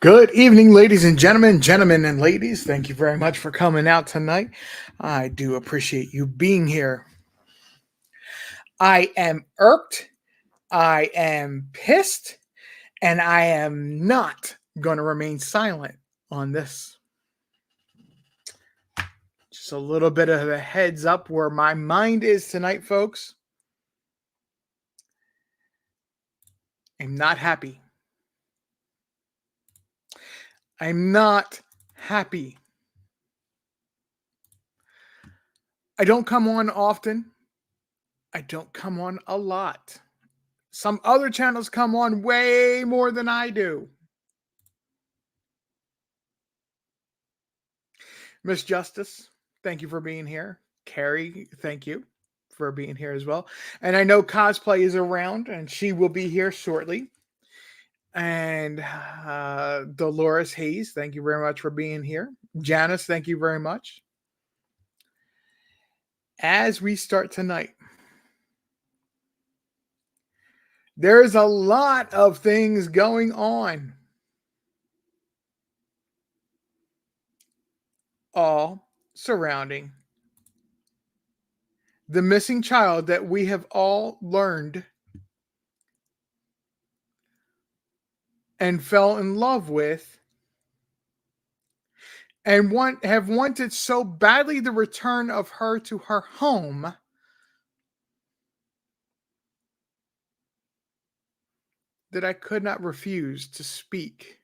Good evening, ladies and gentlemen and ladies. Thank you very much for coming out tonight. I do appreciate you being here. I am irked, I am pissed, and I am not going to remain silent on this. Just a little bit of a heads up where my mind is tonight, folks. I'm not happy. I'm not happy. I don't come on often. I don't come on a lot. Some other channels come on way more than I do. Miss Justice, thank you for being here. Carrie, thank you for being here as well. And I know Cosplay is around and she will be here shortly. And Dolores Hayes, thank you very much for being here. Janice, thank you very much. As we start tonight, there's a lot of things going on, all surrounding the missing child that we have all learned and fell in love with and have wanted so badly the return of her to her home that I could not refuse to speak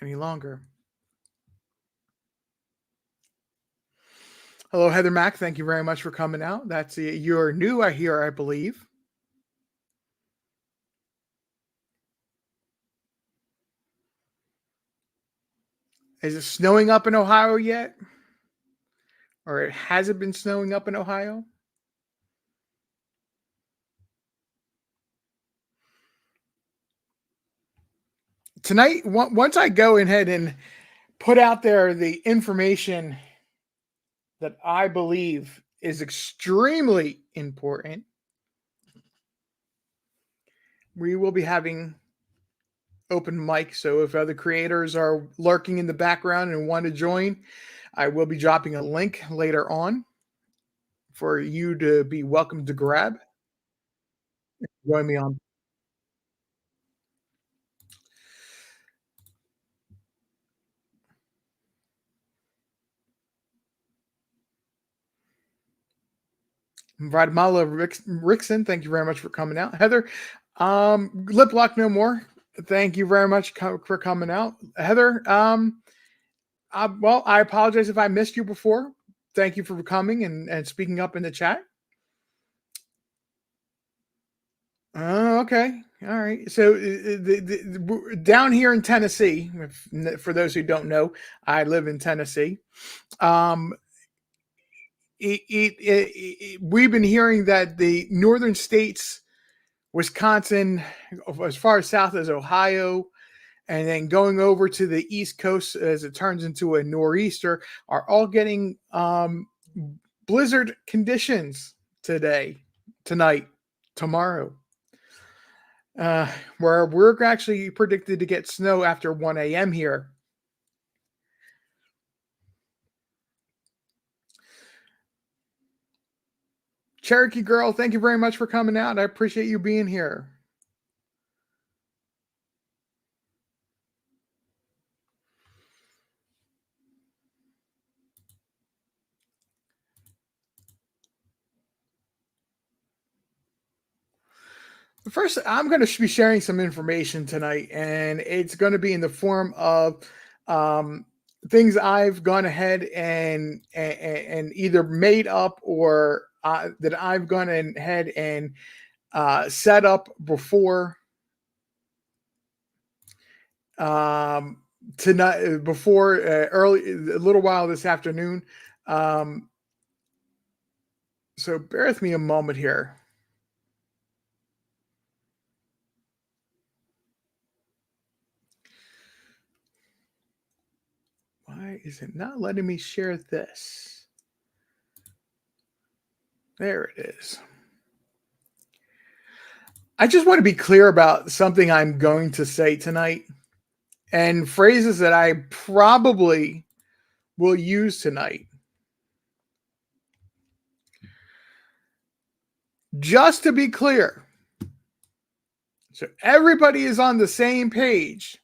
any longer. Hello, Heather Mack. Thank you very much for coming out. That's you're new, I hear, I believe. Is it snowing up in Ohio yet? Or it hasn't been snowing up in Ohio? Tonight, once I go ahead and put out there the information that I believe is extremely important, we will be having open mic. So if other creators are lurking in the background and want to join, I will be dropping a link later on for you to be welcome to grab. Join me on. Radmala Rickson, thank you very much for coming out. Heather, Lip Lock No More, thank you very much for coming out. Heather, well, I apologize if I missed you before. Thank you for coming and speaking up in the chat. Oh, okay. All right. So down here in Tennessee, for those who don't know, I live in Tennessee. We've been hearing that the northern states, Wisconsin, as far as south as Ohio, and then going over to the East Coast as it turns into a nor'easter, are all getting blizzard conditions tonight, tomorrow. Where we're actually predicted to get snow after 1 a.m. here. Cherokee Girl, thank you very much for coming out. I appreciate you being here. First, I'm going to be sharing some information tonight, and it's going to be in the form of things I've gone ahead and either made up or that I've gone ahead and set up before tonight, before early, a little while this afternoon. So bear with me a moment here. Why is it not letting me share this? There it is. I just want to be clear about something I'm going to say tonight. and phrases that I probably will use tonight. Just to be clear, so everybody is on the same page.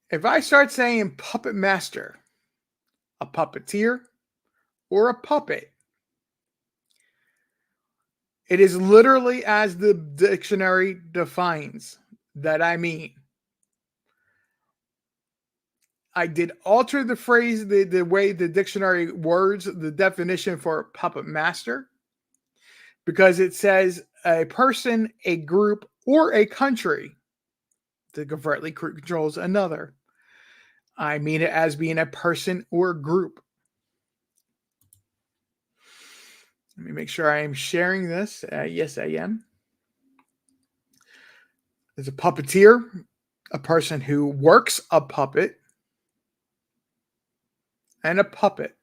If I start saying puppet master, a puppeteer, or a puppet, it is literally as the dictionary defines that I mean. I did alter the phrase, the way the dictionary words the definition for puppet master, because it says a person, a group, or a country that covertly controls another. I mean it as being a person or group. Let me make sure I am sharing this. Yes, I am. There's a puppeteer, a person who works a puppet, and a puppet.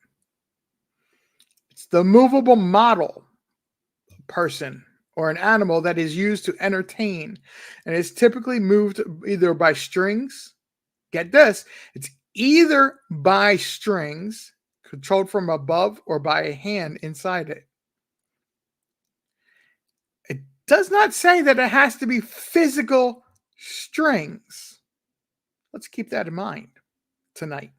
It's the movable model person or an animal that is used to entertain and is typically moved either by strings. Get this, it's either by strings controlled from above or by a hand inside it. It does not say that it has to be physical strings. Let's keep that in mind tonight.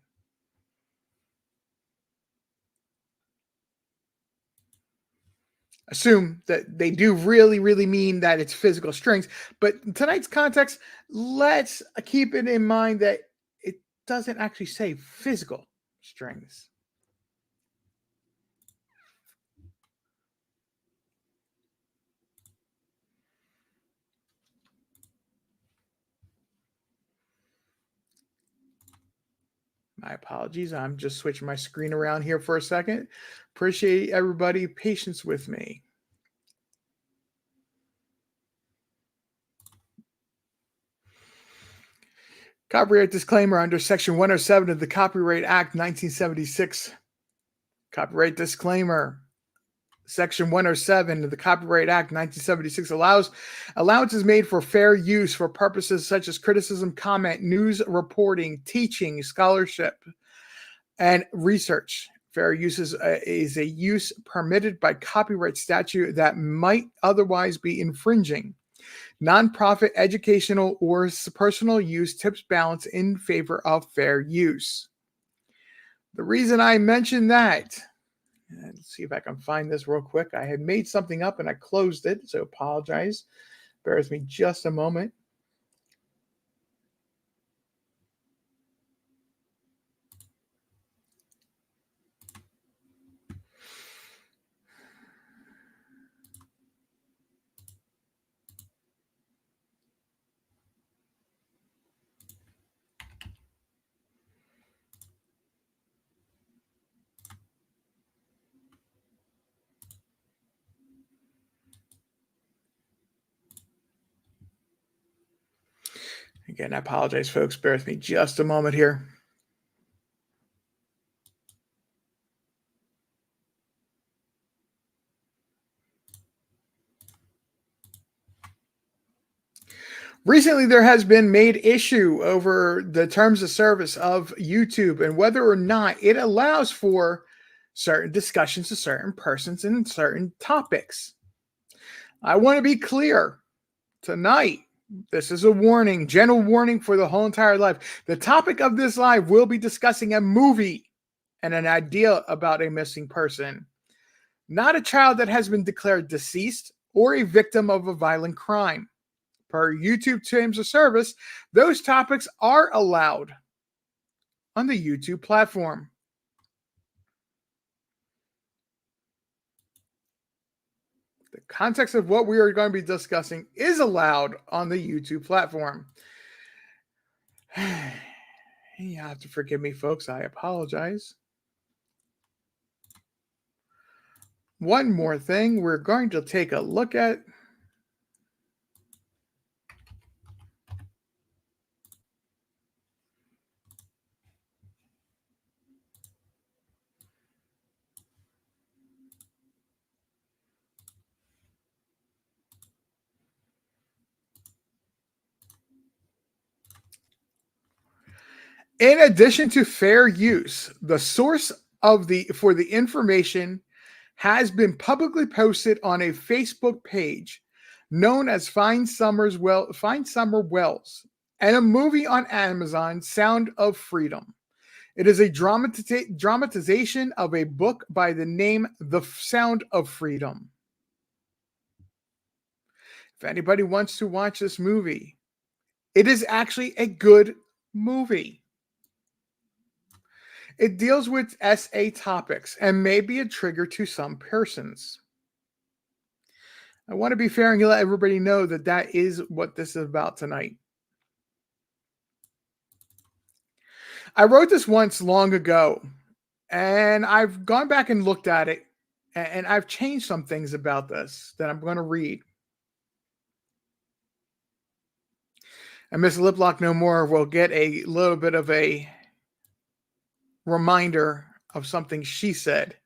Assume that they do really, really mean that it's physical strings. But in tonight's context, let's keep it in mind that it doesn't actually say physical strings. My apologies. I'm just switching my screen around here for a second. Appreciate everybody patience with me. Copyright disclaimer under Section 107 of the Copyright Act 1976. Copyright disclaimer. Section 107 of the Copyright Act 1976 allowances made for fair use for purposes such as criticism, comment, news reporting, teaching, scholarship, and research. Fair use is a use permitted by copyright statute that might otherwise be infringing. Nonprofit, educational, or personal use tips balance in favor of fair use. The reason I mentioned that, let's see if I can find this real quick. I had made something up and I closed it, so apologize. Bear with me just a moment. Again, I apologize, folks. Bear with me just a moment here. Recently, there has been made issue over the terms of service of YouTube and whether or not it allows for certain discussions of certain persons and certain topics. I want to be clear tonight. This is a warning, general warning for the whole entire live. The topic of this live will be discussing a movie and an idea about a missing person, not a child that has been declared deceased or a victim of a violent crime. Per YouTube terms of service, those topics are allowed on the YouTube platform. The context of what we are going to be discussing is allowed on the YouTube platform. You have to forgive me, folks. I apologize. One more thing we're going to take a look at. In addition to fair use, the source of the for the information has been publicly posted on a Facebook page known as Find Summer Wells, and a movie on Amazon, Sound of Freedom. It is a dramatization of a book by the name The Sound of Freedom. If anybody wants to watch this movie, it is actually a good movie. It deals with SA topics and may be a trigger to some persons. I want to be fair and let everybody know that that is what this is about tonight. I wrote this once long ago, and I've gone back and looked at it, and I've changed some things about this that I'm going to read. And Miss Liplock No More will get a little bit of a reminder of something she said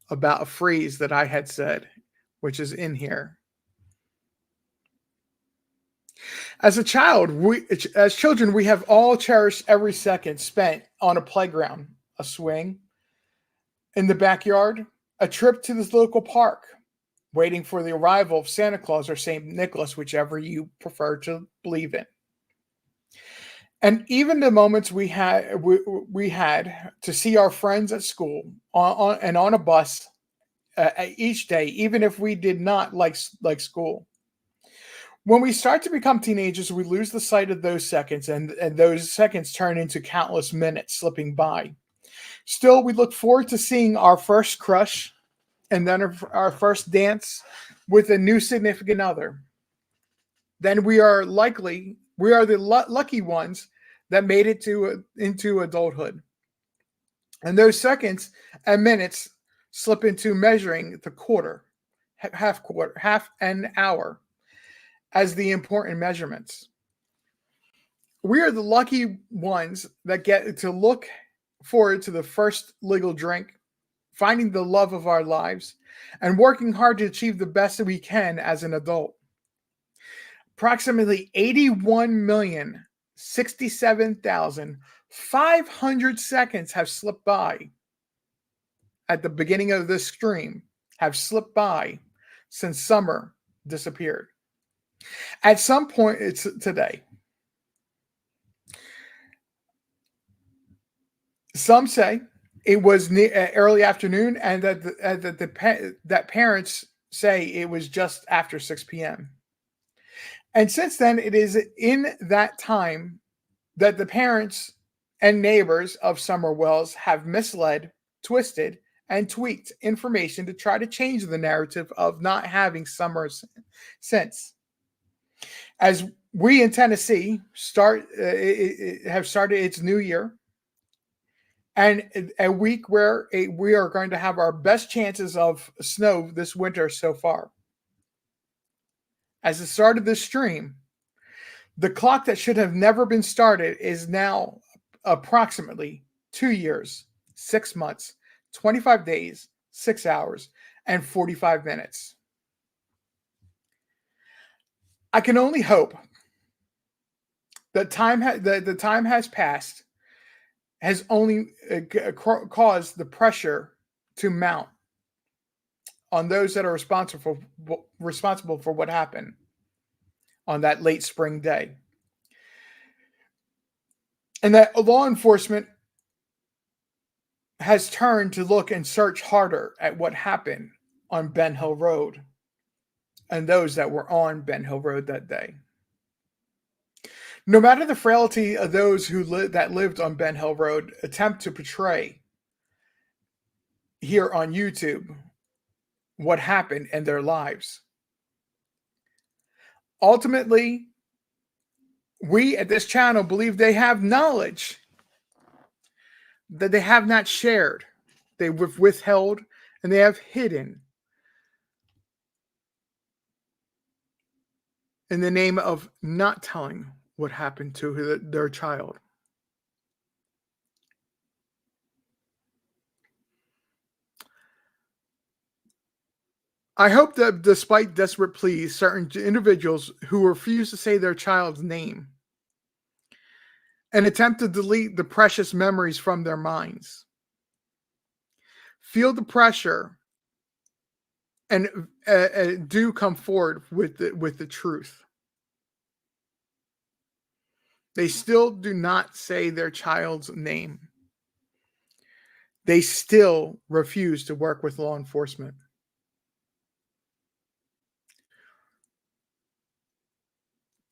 about a phrase that I had said, which is in here. As children, we have all cherished every second spent on a playground, a swing, in the backyard, a trip to this local park, waiting for the arrival of Santa Claus or St. Nicholas, whichever you prefer to believe in. And even the moments we had to see our friends at school on a bus each day, even if we did not like school. When we start to become teenagers, we lose the sight of those seconds, and those seconds turn into countless minutes slipping by. Still, we look forward to seeing our first crush and then our first dance with a new significant other. Then we are the lucky ones that made it into adulthood. And those seconds and minutes slip into measuring the quarter, half an hour as the important measurements. We are the lucky ones that get to look forward to the first legal drink, finding the love of our lives, and working hard to achieve the best that we can as an adult. Approximately 81,067,500 seconds have slipped by at the beginning of this stream, have slipped by since summer disappeared. At some point, it's today. Some say it was early afternoon, and that parents say it was just after 6 p.m. And since then, it is in that time that the parents and neighbors of Summer Wells have misled, twisted, and tweaked information to try to change the narrative of not having summer since. As we in Tennessee have started its new year, and a week where we are going to have our best chances of snow this winter so far. As the start of this stream, the clock that should have never been started is now approximately 2 years, 6 months, 25 days, 6 hours, and 45 minutes. I can only hope that the time has passed, has only caused the pressure to mount on those that are responsible for what happened on that late spring day. And that law enforcement has turned to look and search harder at what happened on Ben Hill Road and those that were on Ben Hill Road that day. No matter the frailty of those that lived on Ben Hill Road attempt to portray here on YouTube what happened in their lives. Ultimately, we at this channel believe they have knowledge that they have not shared. They have withheld and they have hidden in the name of not telling what happened to their child. I hope that despite desperate pleas, certain individuals who refuse to say their child's name and attempt to delete the precious memories from their minds. Feel the pressure and do come forward with the truth. They still do not say their child's name. They still refuse to work with law enforcement.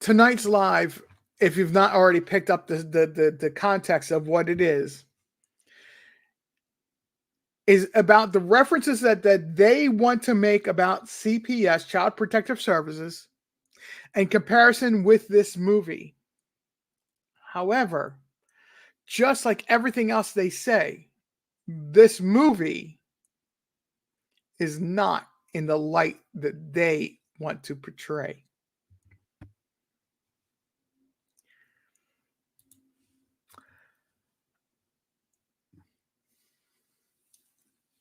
Tonight's live, if you've not already picked up the context of what it is about the references that they want to make about CPS, Child Protective Services, in comparison with this movie. However, just like everything else they say, this movie is not in the light that they want to portray.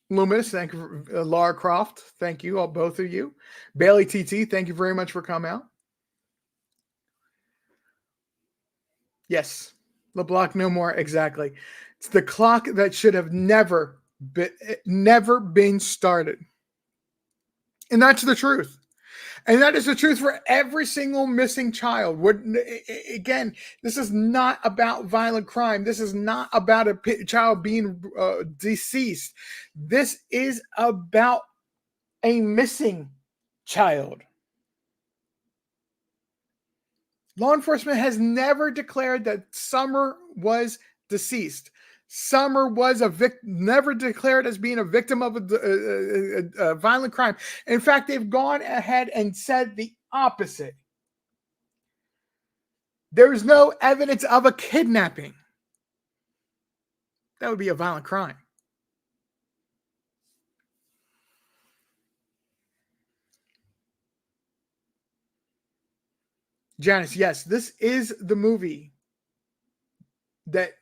Loomis, thank you. Laura Croft, thank you, all both of you. Bailey TT, thank you very much for coming out. Yes, LeBlanc no more, exactly. It's the clock that should have never been started. And that's the truth. And that is the truth for every single missing child. Again, this is not about violent crime. This is not about a child being deceased. This is about a missing child. Law enforcement has never declared that Summer was deceased. Summer was never declared as being a victim of a violent crime. In fact, they've gone ahead and said the opposite. There's no evidence of a kidnapping. That would be a violent crime. Janice, yes, this is the movie that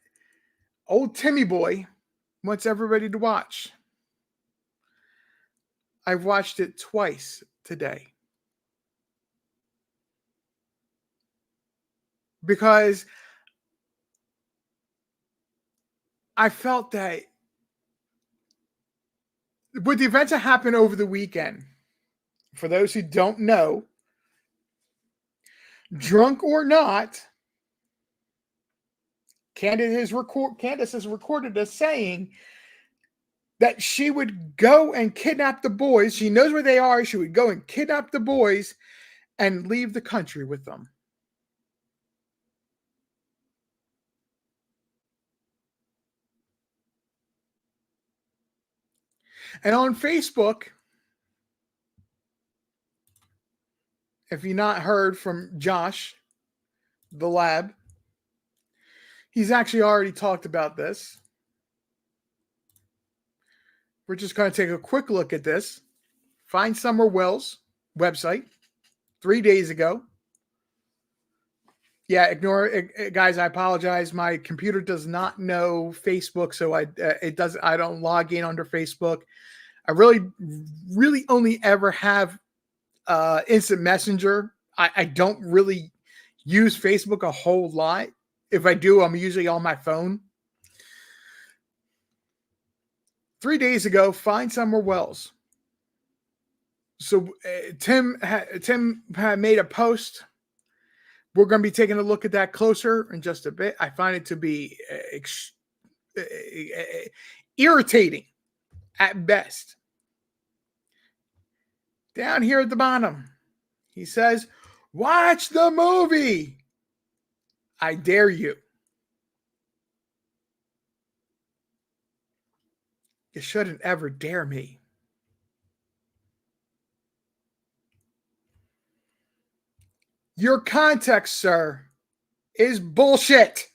old Timmyboy wants everybody to watch. I've watched it twice today. Because I felt that with the events that happened over the weekend, for those who don't know, drunk or not, Candace has recorded us saying that she would go and kidnap the boys. She knows where they are. She would go and kidnap the boys and leave the country with them. And on Facebook, if you've not heard from Josh, the lab, he's actually already talked about this. We're just going to take a quick look at this. Find Summer Wells website 3 days ago. Yeah, ignore it, guys. I apologize. My computer does not know Facebook, so I don't log in under Facebook. I really only ever have instant messenger. I don't really use Facebook a whole lot. If I do, I'm usually on my phone. 3 days ago, find Summer Wells. So Tim had made a post. We're going to be taking a look at that closer in just a bit. I find it to be irritating at best. Down here at the bottom, he says, "Watch the movie. I dare you." You shouldn't ever dare me. Your context, sir, is bullshit.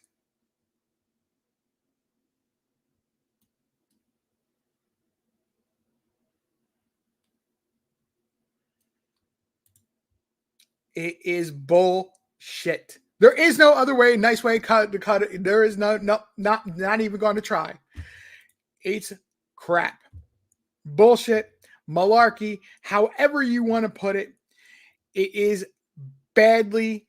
It is bullshit. There is no other way, nice way to cut it. There is not even going to try. It's crap. Bullshit, malarkey, however you want to put it. It is badly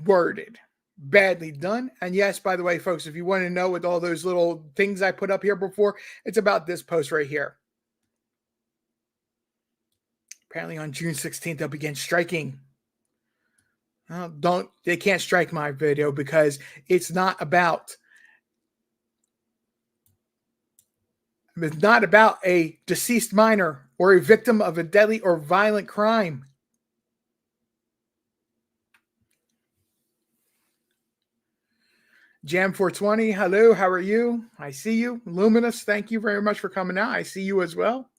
worded. badly done. And yes, by the way, folks, if you want to know what all those little things I put up here before, it's about this post right here. Apparently on June 16th, they'll begin striking. They can't strike my video because it's not about a deceased minor or a victim of a deadly or violent crime. Jam 420, hello, how are you? I see you. Luminous, thank you very much for coming out. I see you as well.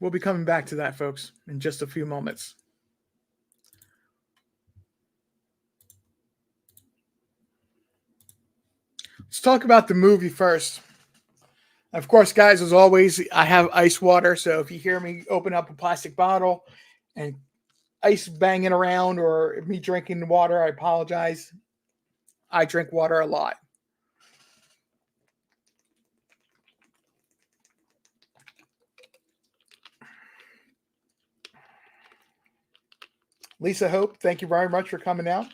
We'll be coming back to that, folks, in just a few moments. Let's talk about the movie first. Of course, guys, as always, I have ice water. So if you hear me open up a plastic bottle and ice banging around or me drinking the water, I apologize. I drink water a lot. Lisa Hope, thank you very much for coming out.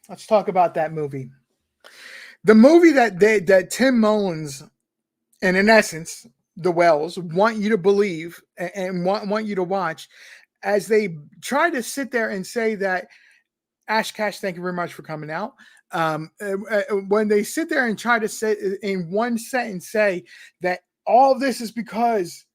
Let's talk about that movie. The movie that Tim Mullins, and in essence, the Wells, want you to believe and want you to watch, as they try to sit there and say that, Ash Cash, thank you very much for coming out. When they sit there and try to say in one sentence say that all of this is because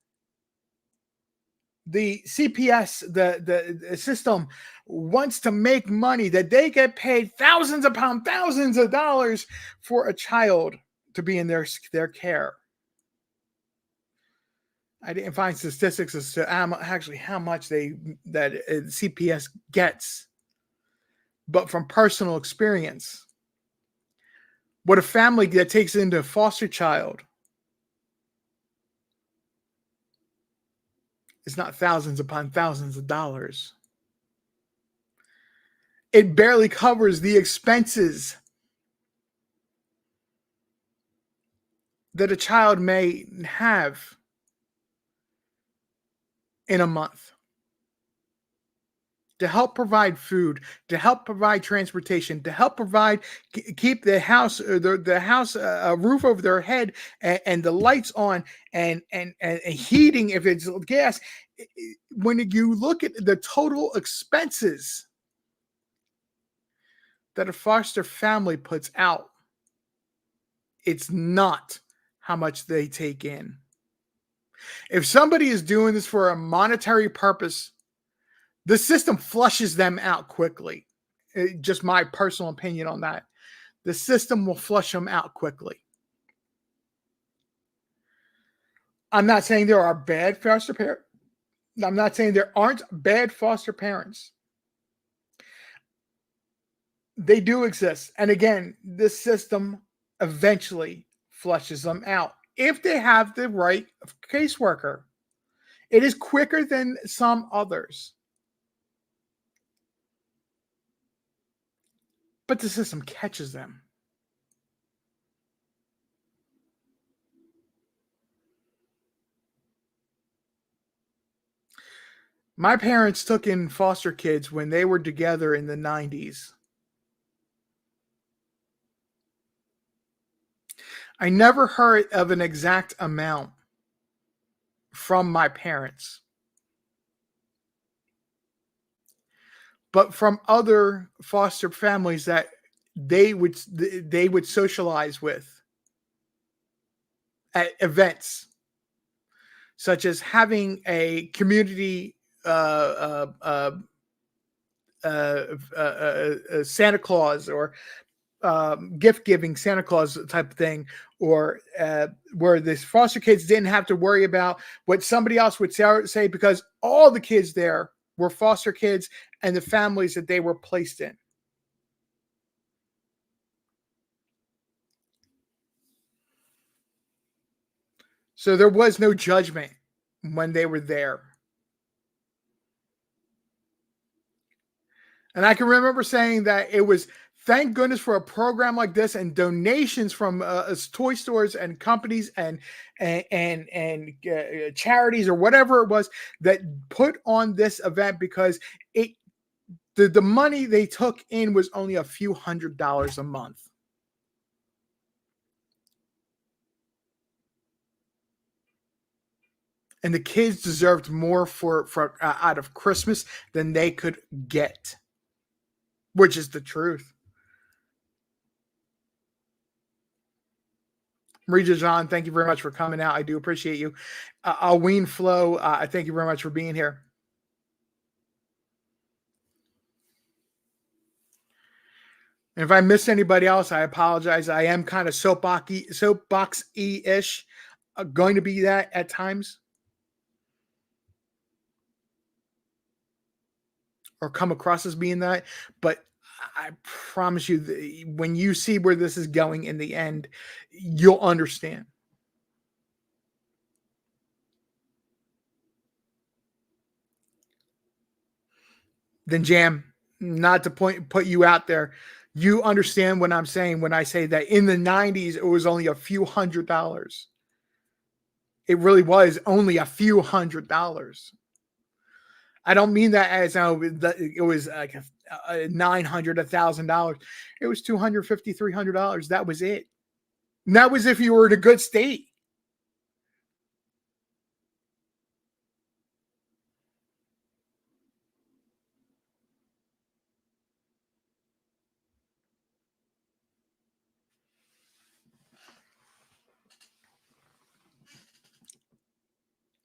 the CPS, the system wants to make money, that they get paid thousands upon thousands of dollars for a child to be in their care. I didn't find statistics as to actually how much that CPS gets, but from personal experience, what a family that takes into a foster child is not thousands upon thousands of dollars. It barely covers the expenses that a child may have in a month to help provide food, to help provide transportation, to help provide keep the house a roof over their head and the lights on and heating if it's gas. When you look at the total expenses that a foster family puts out, it's not how much they take in. If somebody is doing this for a monetary purpose, the system flushes them out quickly. Just my personal opinion on that. The system will flush them out quickly. I'm not saying there are bad foster parents. I'm not saying there aren't bad foster parents. They do exist. And again, this system eventually flushes them out if they have the right caseworker. It is quicker than some others. But the system catches them. My parents took in foster kids when they were together in the 90s. I never heard of an exact amount from my parents, but from other foster families that they would socialize with at events, such as having a community Santa Claus or gift giving Santa Claus type of thing, or where the foster kids didn't have to worry about what somebody else would say because all the kids there were foster kids and the families that they were placed in. So there was no judgment when they were there. And I can remember saying that it was thank goodness for a program like this and donations from toy stores and companies and charities or whatever it was that put on this event, because it the money they took in was only a few $100s a month. And the kids deserved more for out of Christmas than they could get, which is the truth. Marija John, thank you very much for coming out. I do appreciate you. Alween Flo, I thank you very much for being here. And if I missed anybody else, I apologize. I am kind of soapbox-y-ish, going to be that at times, or come across as being that. But I promise you, when you see where this is going in the end, you'll understand. Then Jam, not to put you out there, you understand what I'm saying when I say that in the 90s, it was only a few $100s. It really was only a few $100s. I don't mean that as it was like a $900, $1,000. It was $250, $300. That was it. And that was if you were in a good state.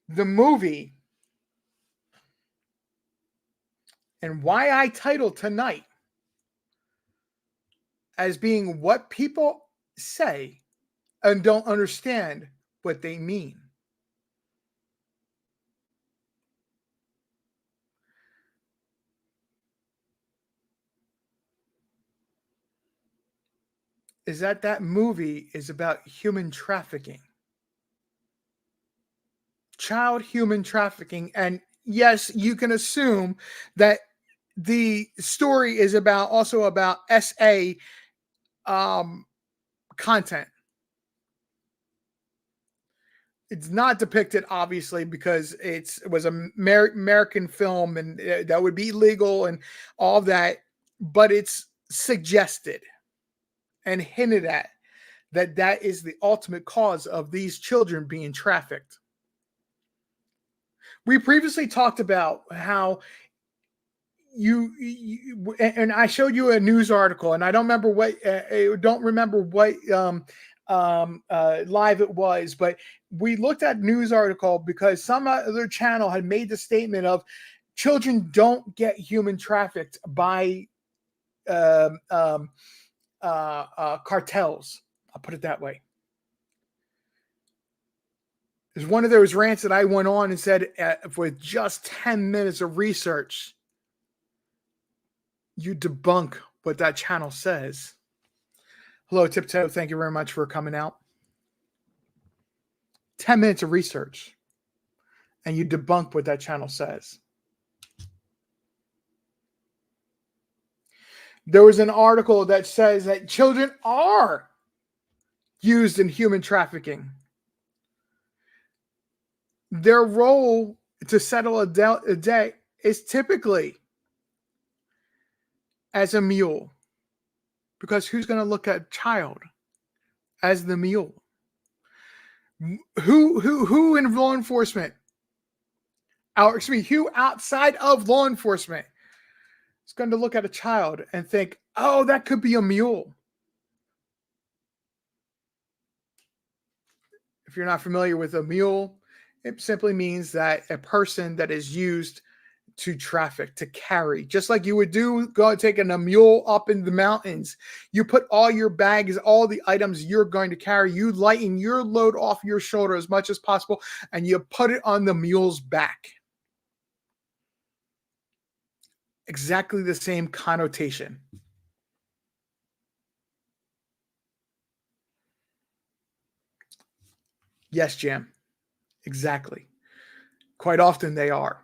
The movie, and why I titled tonight as being what people say and don't understand what they mean. Is that movie is about human trafficking, child human trafficking. And yes, you can assume that the story is also about SA content. It's not depicted, obviously, because it was an American film, and that would be legal and all that. But it's suggested and hinted at that is the ultimate cause of these children being trafficked. We previously talked about how you and I showed you a news article, and I don't remember what live it was, but we looked at news article because some other channel had made the statement of children don't get human trafficked by cartels. I'll put it that way. There's one of those rants that I went on and said, with just 10 minutes of research, you debunk what that channel says. Hello, Tiptoe. Thank you very much for coming out. 10 minutes of research, and you debunk what that channel says. There was an article that says that children are used in human trafficking. Their role to settle a debt is typically as a mule, because who's going to look at a child as the mule? Who in law enforcement, or excuse me, who outside of law enforcement is going to look at a child and think, oh, that could be a mule? If you're not familiar with a mule, it simply means that a person that is used to traffic, to carry, just like you would do go taking a mule up in the mountains. You put all your bags, all the items you're going to carry, you lighten your load off your shoulder as much as possible, and you put it on the mule's back. Exactly the same connotation. Yes, Jam. Exactly. Quite often they are.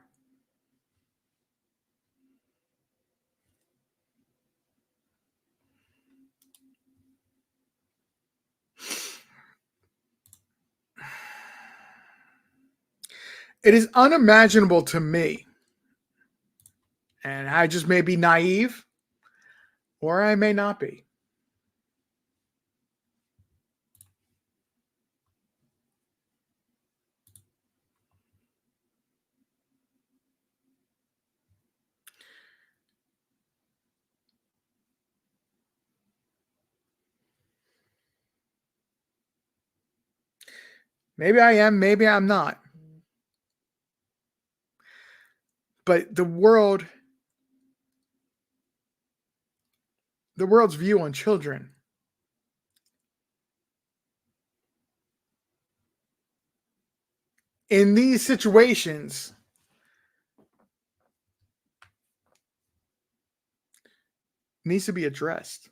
It is unimaginable to me, and I just may be naive, or I may not be. Maybe I am, maybe I'm not. But the world's view on children in these situations needs to be addressed.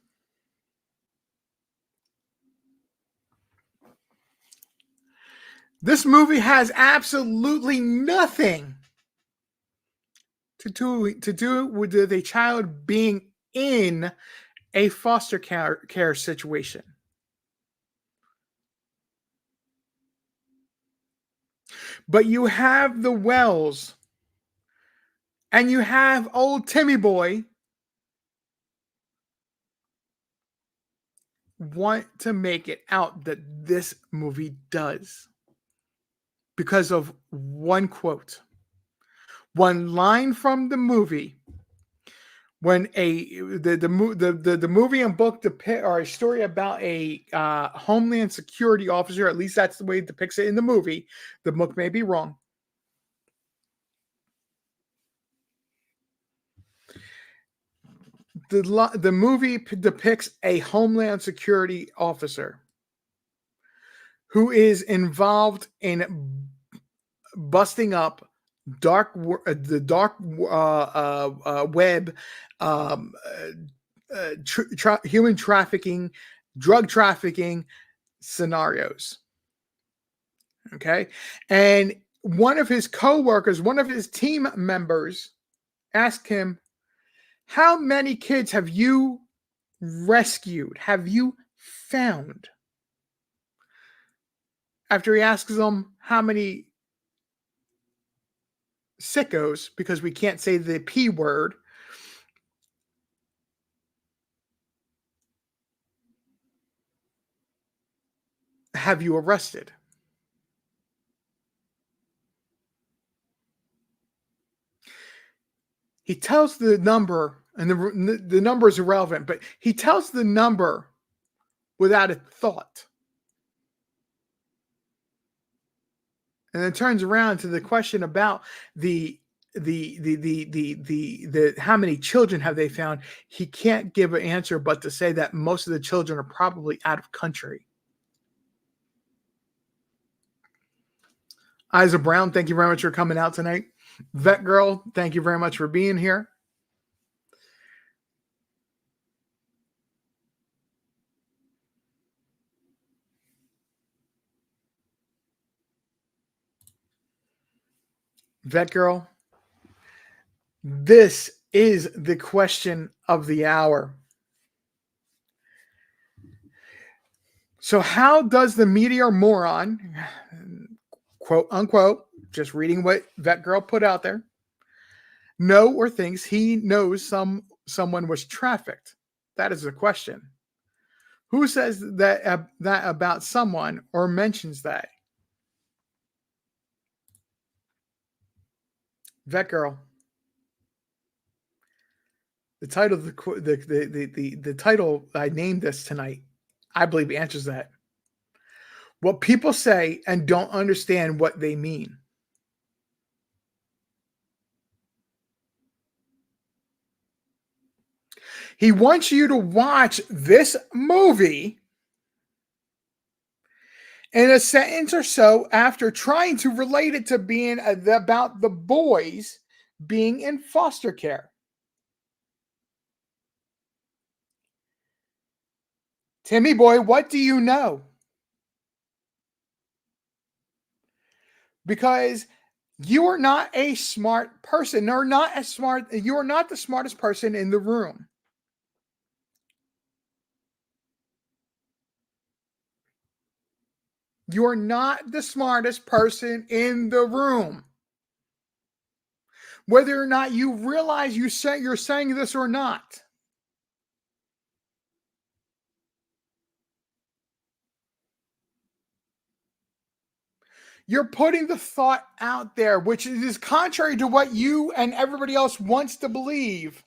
This movie has absolutely nothing to do with the child being in a foster care situation. But you have the Wells and you have old Timmy Boy want to make it out that this movie does because of one quote, one line from the movie. When the movie and book depict or a story about a Homeland Security officer, at least that's the way it depicts it in the movie. The book may be wrong. The movie depicts a Homeland Security officer who is involved in busting up the dark web, um, human trafficking, drug trafficking scenarios. Okay, and one of his co-workers, one of his team members, asked him, "How many kids have you rescued? Have you found?" After he asks them how many sickos, because we can't say the P word, have you arrested? He tells the number, and the number is irrelevant, but he tells the number without a thought. And then turns around to the question about the how many children have they found. He can't give an answer but to say that most of the children are probably out of country. Isa Brown, thank you very much for coming out tonight. Vet Girl, thank you very much for being here. Vet Girl, this is the question of the hour. So, how does the meteor moron, quote unquote, just reading what Vet Girl put out there, know or thinks he knows someone was trafficked? That is the question. Who says that about someone or mentions that? Vet Girl. The title of the title I named this tonight, I believe, answers that. What people say and don't understand what they mean. He wants you to watch this movie in a sentence or so after trying to relate it to being about the boys being in foster care. Timmy Boy, what do you know? Because you are not a smart person, or not as smart. You are not the smartest person in the room. You are not the smartest person in the room. whether or not you realize you're saying this or not. You're putting the thought out there, which is contrary to what you and everybody else wants to believe,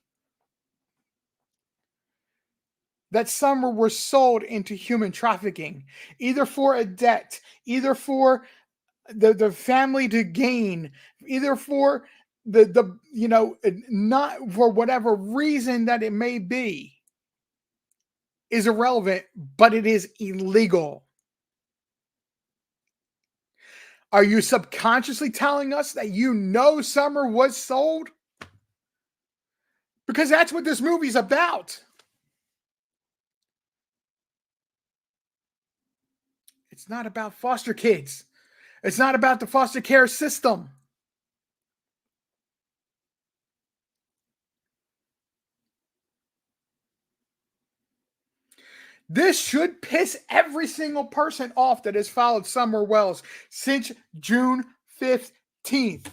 that Summer was sold into human trafficking, either for a debt, either for the family to gain, either for not for whatever reason that it may be, is irrelevant, but it is illegal. Are you subconsciously telling us that you know Summer was sold? Because that's what this movie's about. It's not about foster kids. It's not about the foster care system. This should piss every single person off that has followed Summer Wells since June 15th.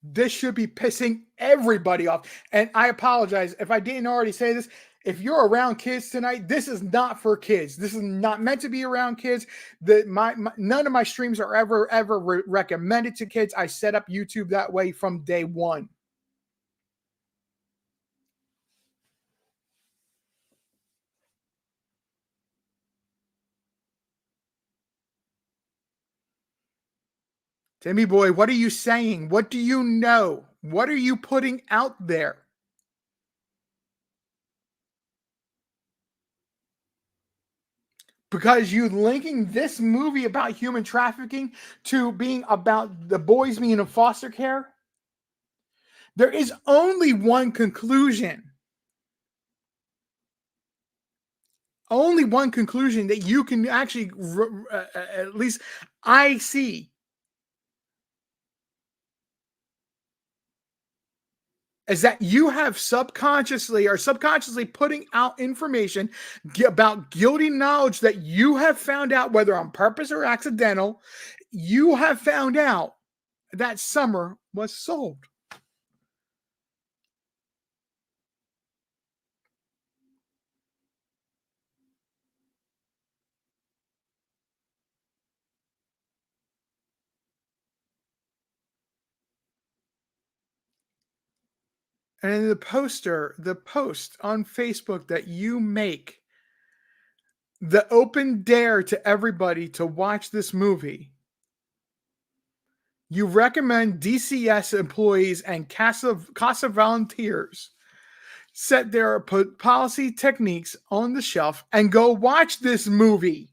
This should be pissing everybody off. And I apologize if I didn't already say this. If you're around kids tonight, this is not for kids. This is not meant to be around kids. None of my streams are ever recommended to kids. I set up YouTube that way from day one. Timmy boy, what are you saying? What do you know? What are you putting out there? Because you linking this movie about human trafficking to being about the boys being in foster care, there is only one conclusion. Only one conclusion that you can actually, at least I see, is that you have subconsciously putting out information about guilty knowledge that you have found out, whether on purpose or accidental. You have found out that Summer was sold. And in the post on Facebook that you make, the open dare to everybody to watch this movie, you recommend DCS employees and CASA volunteers set their policy techniques on the shelf and go watch this movie.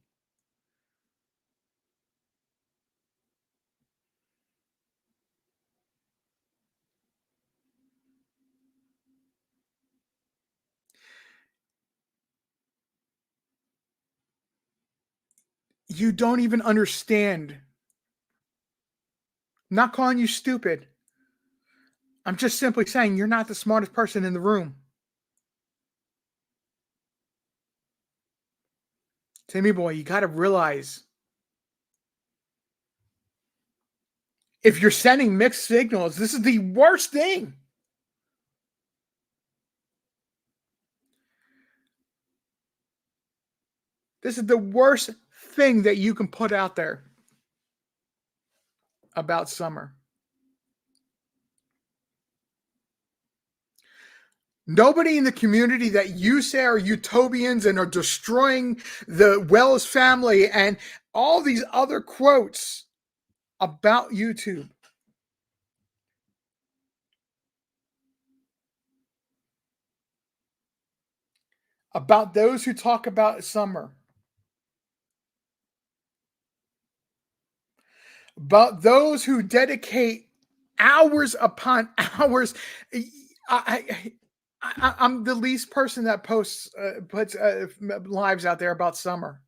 You don't even understand. I'm not calling you stupid. I'm just simply saying you're not the smartest person in the room. Timmy boy, you got to realize, if you're sending mixed signals, this is the worst thing. This is the worst thing that you can put out there about Summer. Nobody in the community that you say are utopians and are destroying the Wells family and all these other quotes about YouTube. About those who talk about Summer. About those who dedicate hours upon hours. I'm the least person that puts lives out there about Summer.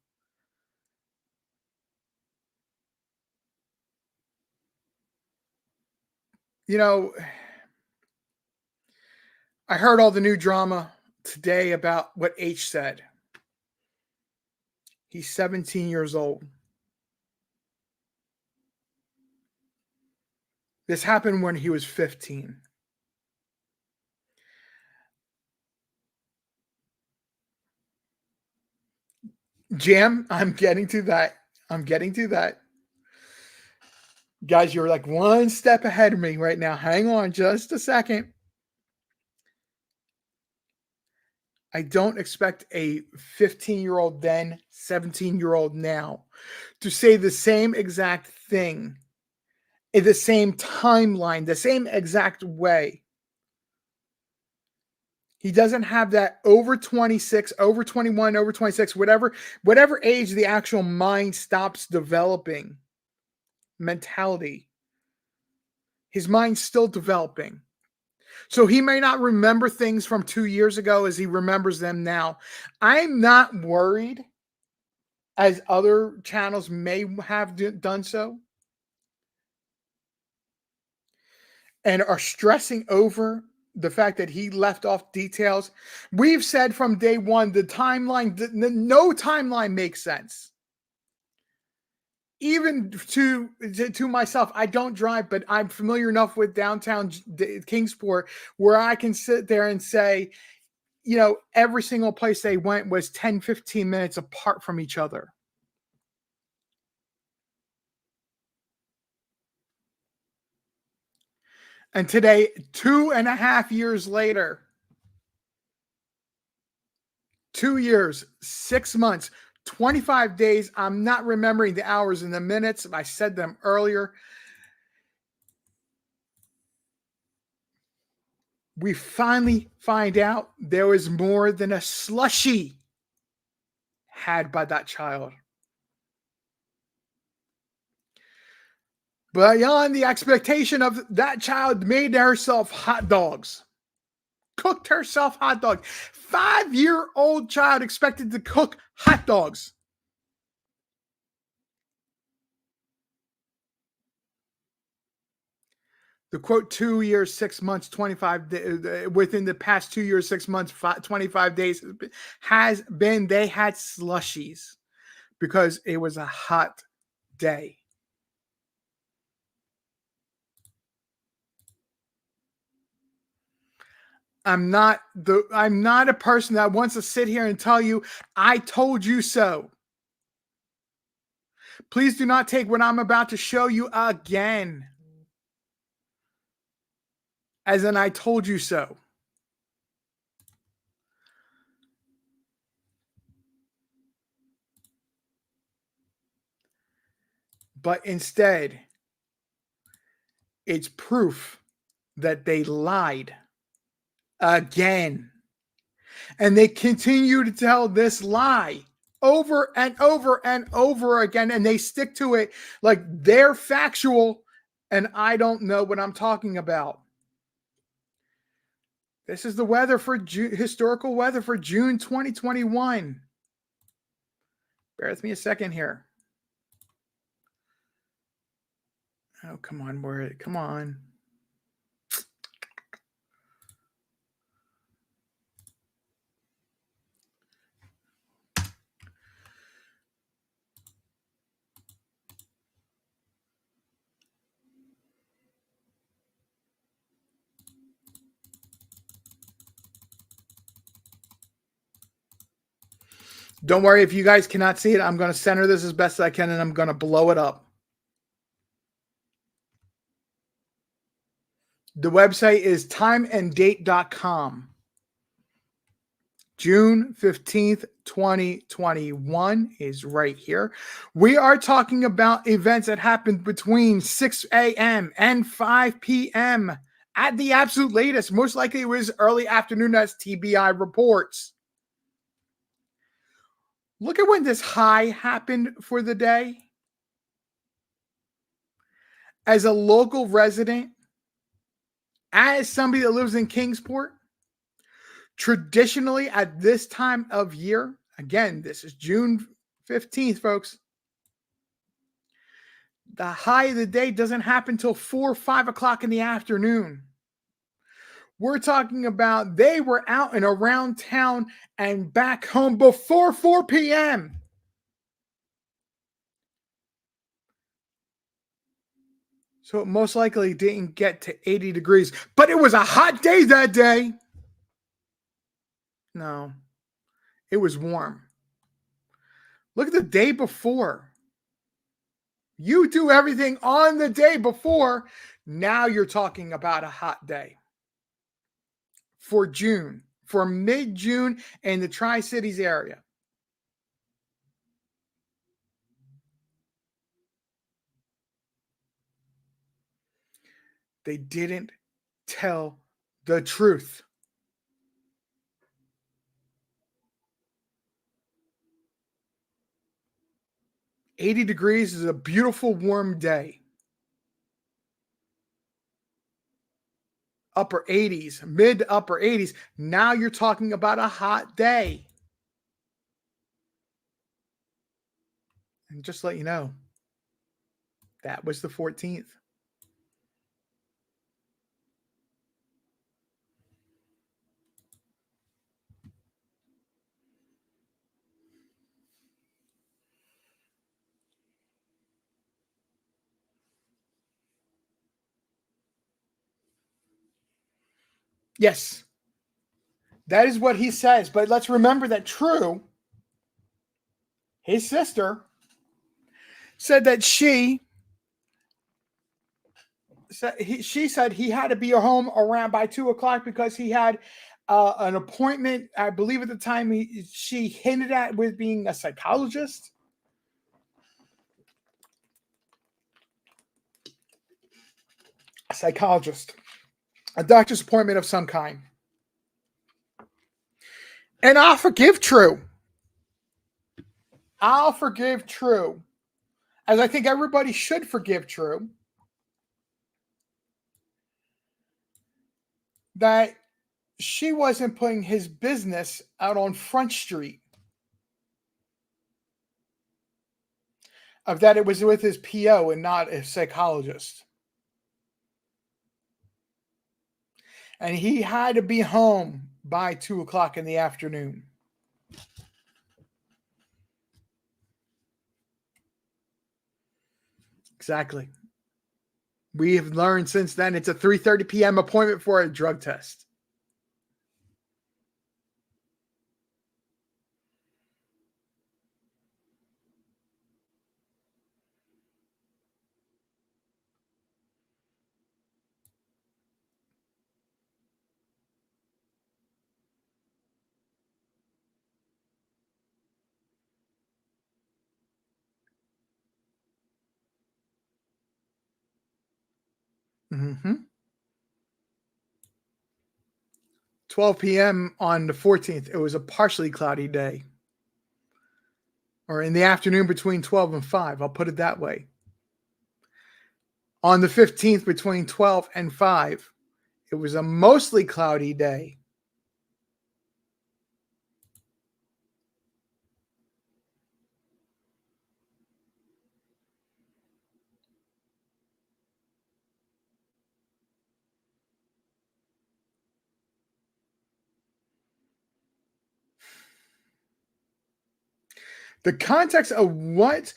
You know, I heard all the new drama today about what H said. He's 17 years old. This happened when he was 15. Jam, I'm getting to that. I'm getting to that. Guys, you're like one step ahead of me right now. Hang on just a second. I don't expect a 15-year-old then, 17-year-old now to say the same exact thing in the same timeline, the same exact way. He doesn't have that over 26, over 21, over 26, whatever age the actual mind stops developing mentality. His mind's still developing. So he may not remember things from 2 years ago as he remembers them now. I'm not worried, as other channels may have done so, and are stressing over the fact that he left off details. We've said from day one, the timeline, no timeline makes sense. Even to myself, I don't drive, but I'm familiar enough with downtown Kingsport where I can sit there and say, every single place they went was 10, 15 minutes apart from each other. And today, 2.5 years later, 2 years, 6 months, 25 days. I'm not remembering the hours and the minutes. I said them earlier. We finally find out there was more than a slushie had by that child. Beyond the expectation of that child made herself hot dogs. Cooked herself hot dogs. 5-year-old child expected to cook hot dogs. The quote 2 years, 6 months, 25 within the past 2 years, 6 months, 25 days has been they had slushies because it was a hot day. I'm not a person that wants to sit here and tell you I told you so. Please do not take what I'm about to show you again as in I told you so. But instead, it's proof that they lied again. And they continue to tell this lie over and over and over again. And they stick to it like they're factual and I don't know what I'm talking about. This is the weather for historical weather for June 2021. Bear with me a second here. Oh, come on, word. Come on. Don't worry if you guys cannot see it. I'm going to center this as best as I can and I'm going to blow it up. The website is timeanddate.com. June 15th, 2021 is right here. We are talking about events that happened between 6 a.m. and 5 p.m. at the absolute latest. Most likely it was early afternoon as TBI reports. Look at when this high happened for the day. As a local resident, as somebody that lives in Kingsport, traditionally at this time of year, again, this is June 15th, folks, the high of the day doesn't happen until 4 or 5 o'clock in the afternoon. We're talking about they were out and around town and back home before 4 p.m. So it most likely didn't get to 80 degrees, but it was a hot day that day. No, it was warm. Look at the day before. You do everything on the day before. Now you're talking about a hot day for June, for mid June in the Tri Cities area. They didn't tell the truth. 80 degrees is a beautiful warm day. Upper 80s, mid to upper 80s. Now you're talking about a hot day. And just let you know, that was the 14th. Yes, that is what he says. But let's remember that True, his sister, said that she said he had to be home around by 2 o'clock because he had an appointment. I believe at the time she hinted at with being a psychologist. A psychologist, a doctor's appointment of some kind. And I'll forgive True. I'll forgive True, as I think everybody should forgive True, that she wasn't putting his business out on Front Street, of that it was with his PO and not a psychologist. And he had to be home by 2 o'clock in the afternoon. Exactly. We have learned since then it's a 3:30 p.m. appointment for a drug test. Mm-hmm. 12 p.m. on the 14th. It was a partially cloudy day. Or in the afternoon between 12 and 5. I'll put it that way. On the 15th between 12 and 5, it was a mostly cloudy day. The context of what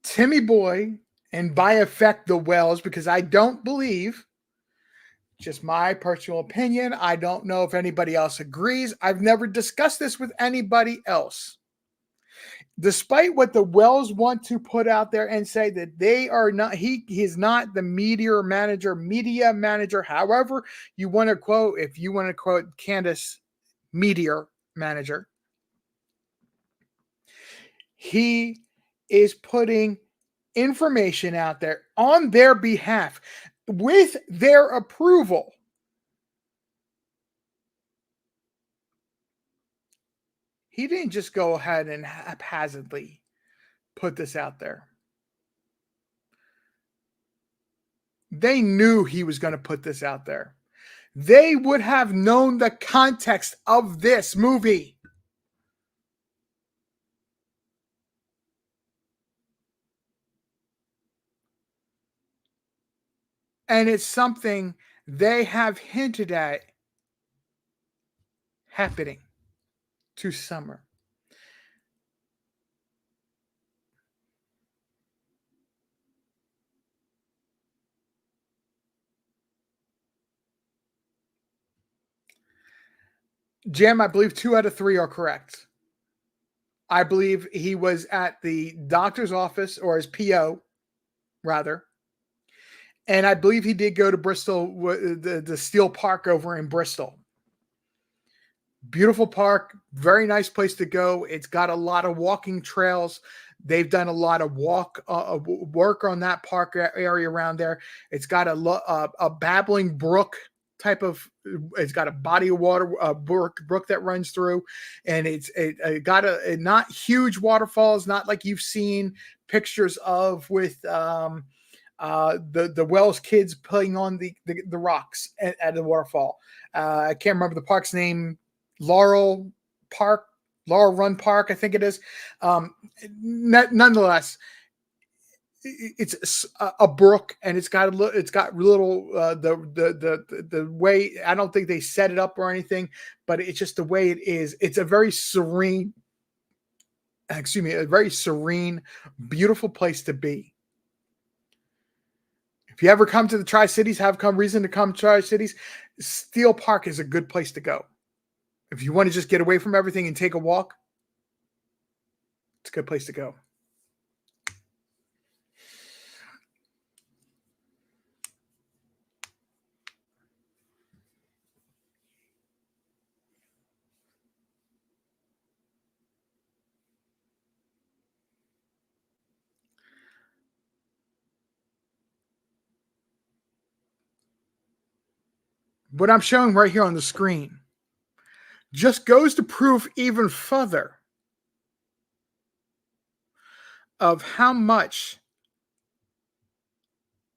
Timmy Boy and by effect the Wells, because I don't believe, just my personal opinion, I don't know if anybody else agrees. I've never discussed this with anybody else. Despite what the Wells want to put out there and say that they are not, he is not the media manager, however you want to quote, if you want to quote Candace, media manager, he is putting information out there on their behalf with their approval. He didn't just go ahead and haphazardly put this out there. They knew he was going to put this out there. They would have known the context of this movie. And it's something they have hinted at happening to Summer. Jim, I believe 2 out of 3 are correct. I believe he was at the doctor's office, or his PO, rather. And I believe he did go to Bristol, the Steel Park over in Bristol. Beautiful park, very nice place to go. It's got a lot of walking trails. They've done a lot of work on that park area around there. It's got a babbling brook type of. It's got a body of water, brook that runs through, and it got a not huge waterfalls, not like you've seen pictures of with the Welsh kids playing on the rocks at the waterfall. I can't remember the park's name. Laurel Park, Laurel Run Park, I think it is. Nonetheless, it's a brook, and it's got little the way. I don't think they set it up or anything, but it's just the way it is. It's a very serene, a very serene, beautiful place to be. If you ever come to the Tri-Cities, have come reason to come to Tri-Cities, Steel Park is a good place to go. If you want to just get away from everything and take a walk, it's a good place to go. What I'm showing right here on the screen just goes to prove even further of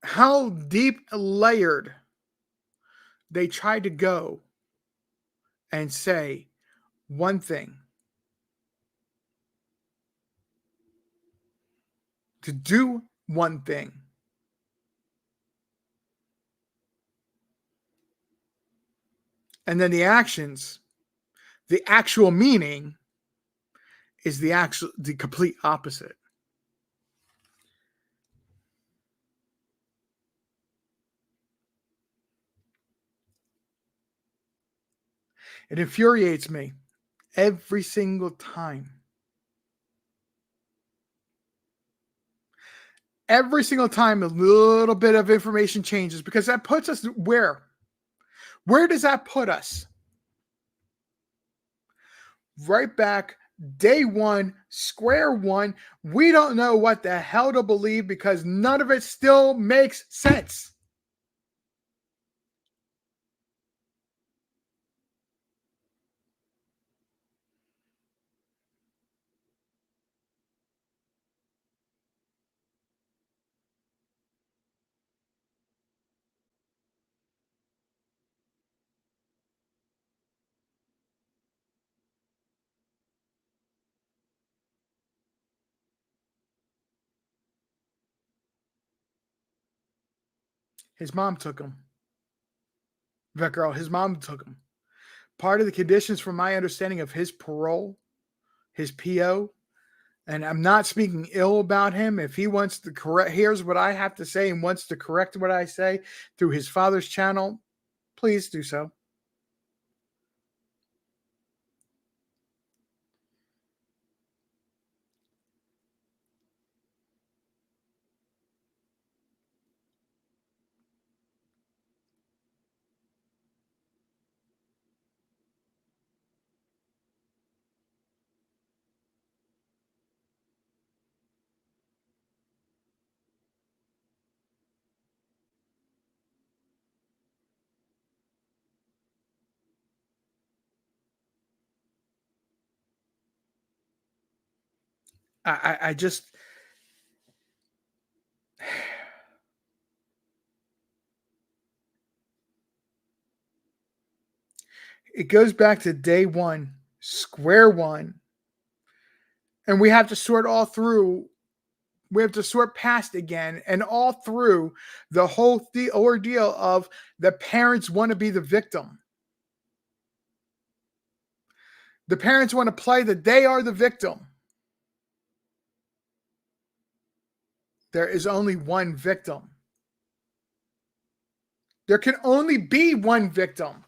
how deep layered they tried to go and say one thing, to do one thing. And then the actions, the actual meaning is the complete opposite. It infuriates me every single time. Every single time a little bit of information changes, because that puts us where? Where does that put us? Right back, day one, square one. We don't know what the hell to believe because none of it still makes sense. His mom took him. That girl, his mom took him. Part of the conditions, from my understanding of his parole, his PO, and I'm not speaking ill about him. If he wants to correct, here's what I have to say, and wants to correct what I say through his father's channel, please do so. I just, it goes back to day one, square one, and we have to sort all through. We have to sort past again and all through the whole ordeal of the parents want to be the victim. The parents want to play that they are the victim. There is only one victim. There can only be one victim.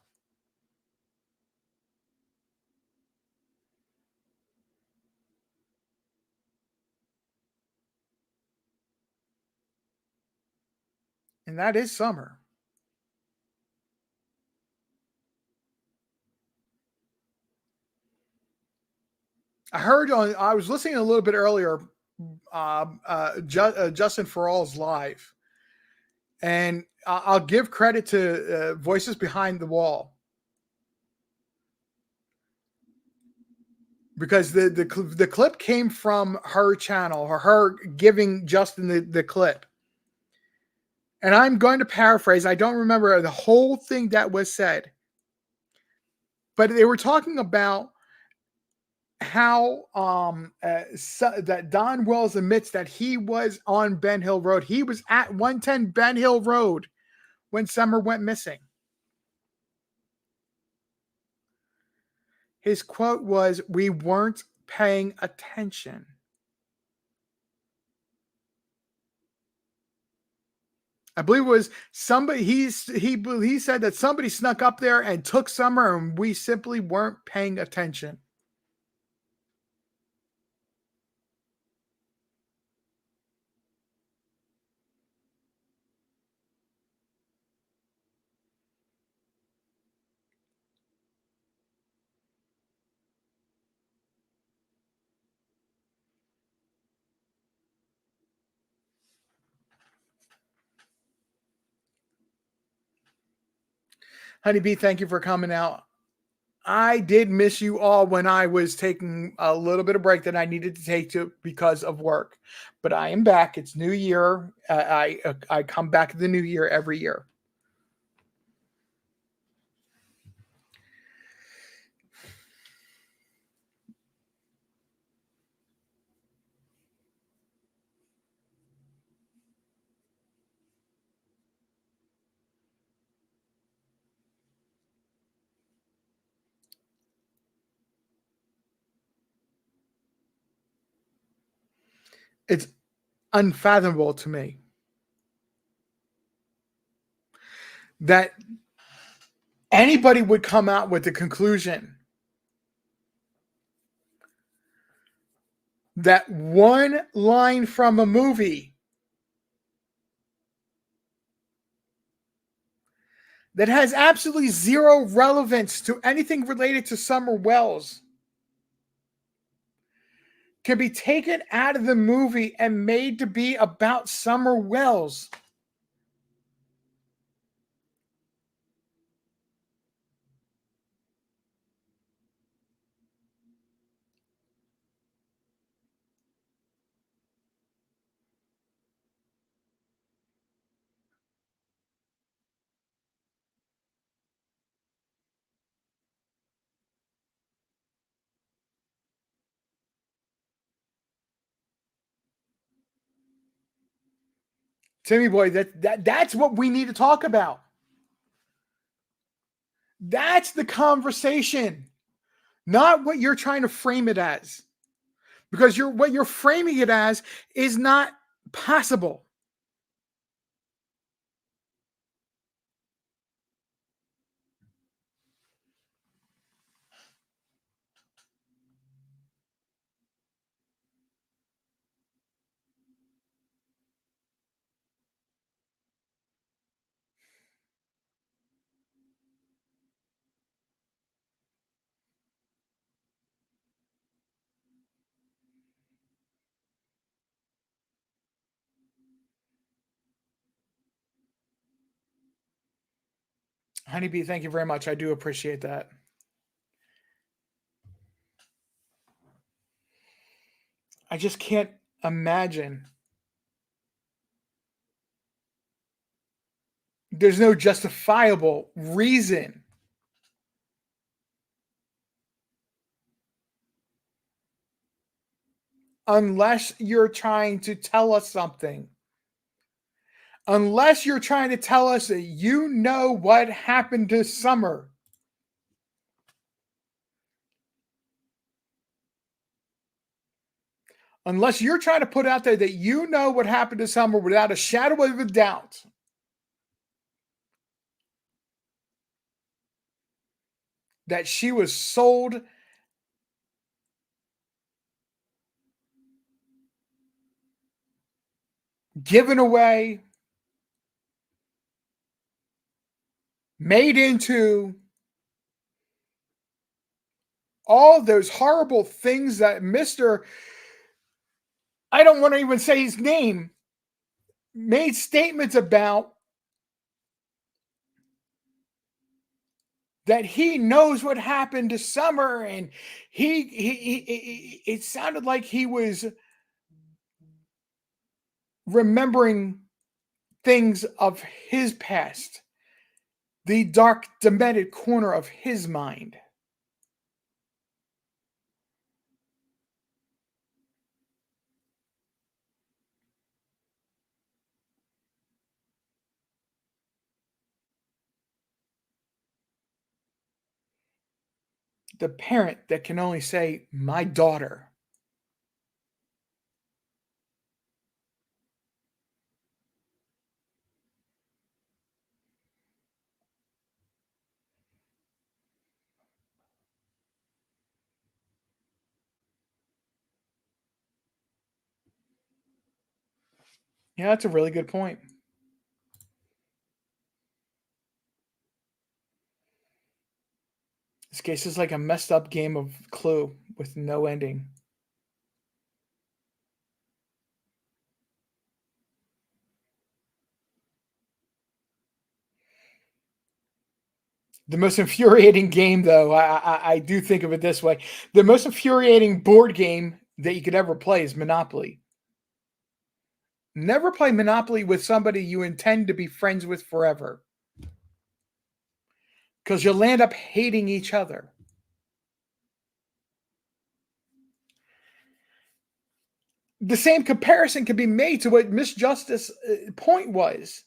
and that is summer. I was listening a little bit earlier, Justin Farrell's live, and I'll give credit to Voices Behind the Wall, because the clip came from her channel, or her giving Justin the clip. And I'm going to paraphrase. I don't remember the whole thing that was said, but they were talking about how that Don Wells admits that he was on Ben Hill Road. He was at 110 Ben Hill Road when Summer went missing. His quote was, "We weren't paying attention." I believe it was somebody. He said that somebody snuck up there and took Summer, and we simply weren't paying attention. Honeybee, thank you for coming out. I did miss you all when I was taking a little bit of break that I needed to take because of work, but I am back. It's New Year. I come back the New Year every year. It's unfathomable to me that anybody would come out with the conclusion that one line from a movie that has absolutely zero relevance to anything related to Summer Wells can be taken out of the movie and made to be about Summer Wells. Timmy boy, that's what we need to talk about. That's the conversation, not what you're trying to frame it as. Because what you're framing it as is not possible. Honeybee, thank you very much. I do appreciate that. I just can't imagine. There's no justifiable reason unless you're trying to tell us something. Unless you're trying to tell us that you know what happened to Summer. Unless you're trying to put out there that you know what happened to Summer without a shadow of a doubt. That she was sold, given away, made into all those horrible things that Mr. I don't want to even say his name, made statements about, that he knows what happened to Summer, and it sounded like he was remembering things of his past, the dark, demented corner of his mind. The parent that can only say, my daughter. Yeah, that's a really good point. This case is like a messed up game of Clue with no ending. The most infuriating game, though, I do think of it this way: the most infuriating board game that you could ever play is Monopoly. Never play Monopoly with somebody you intend to be friends with forever, because you'll end up hating each other. The same comparison can be made to what Miss Justice's point was.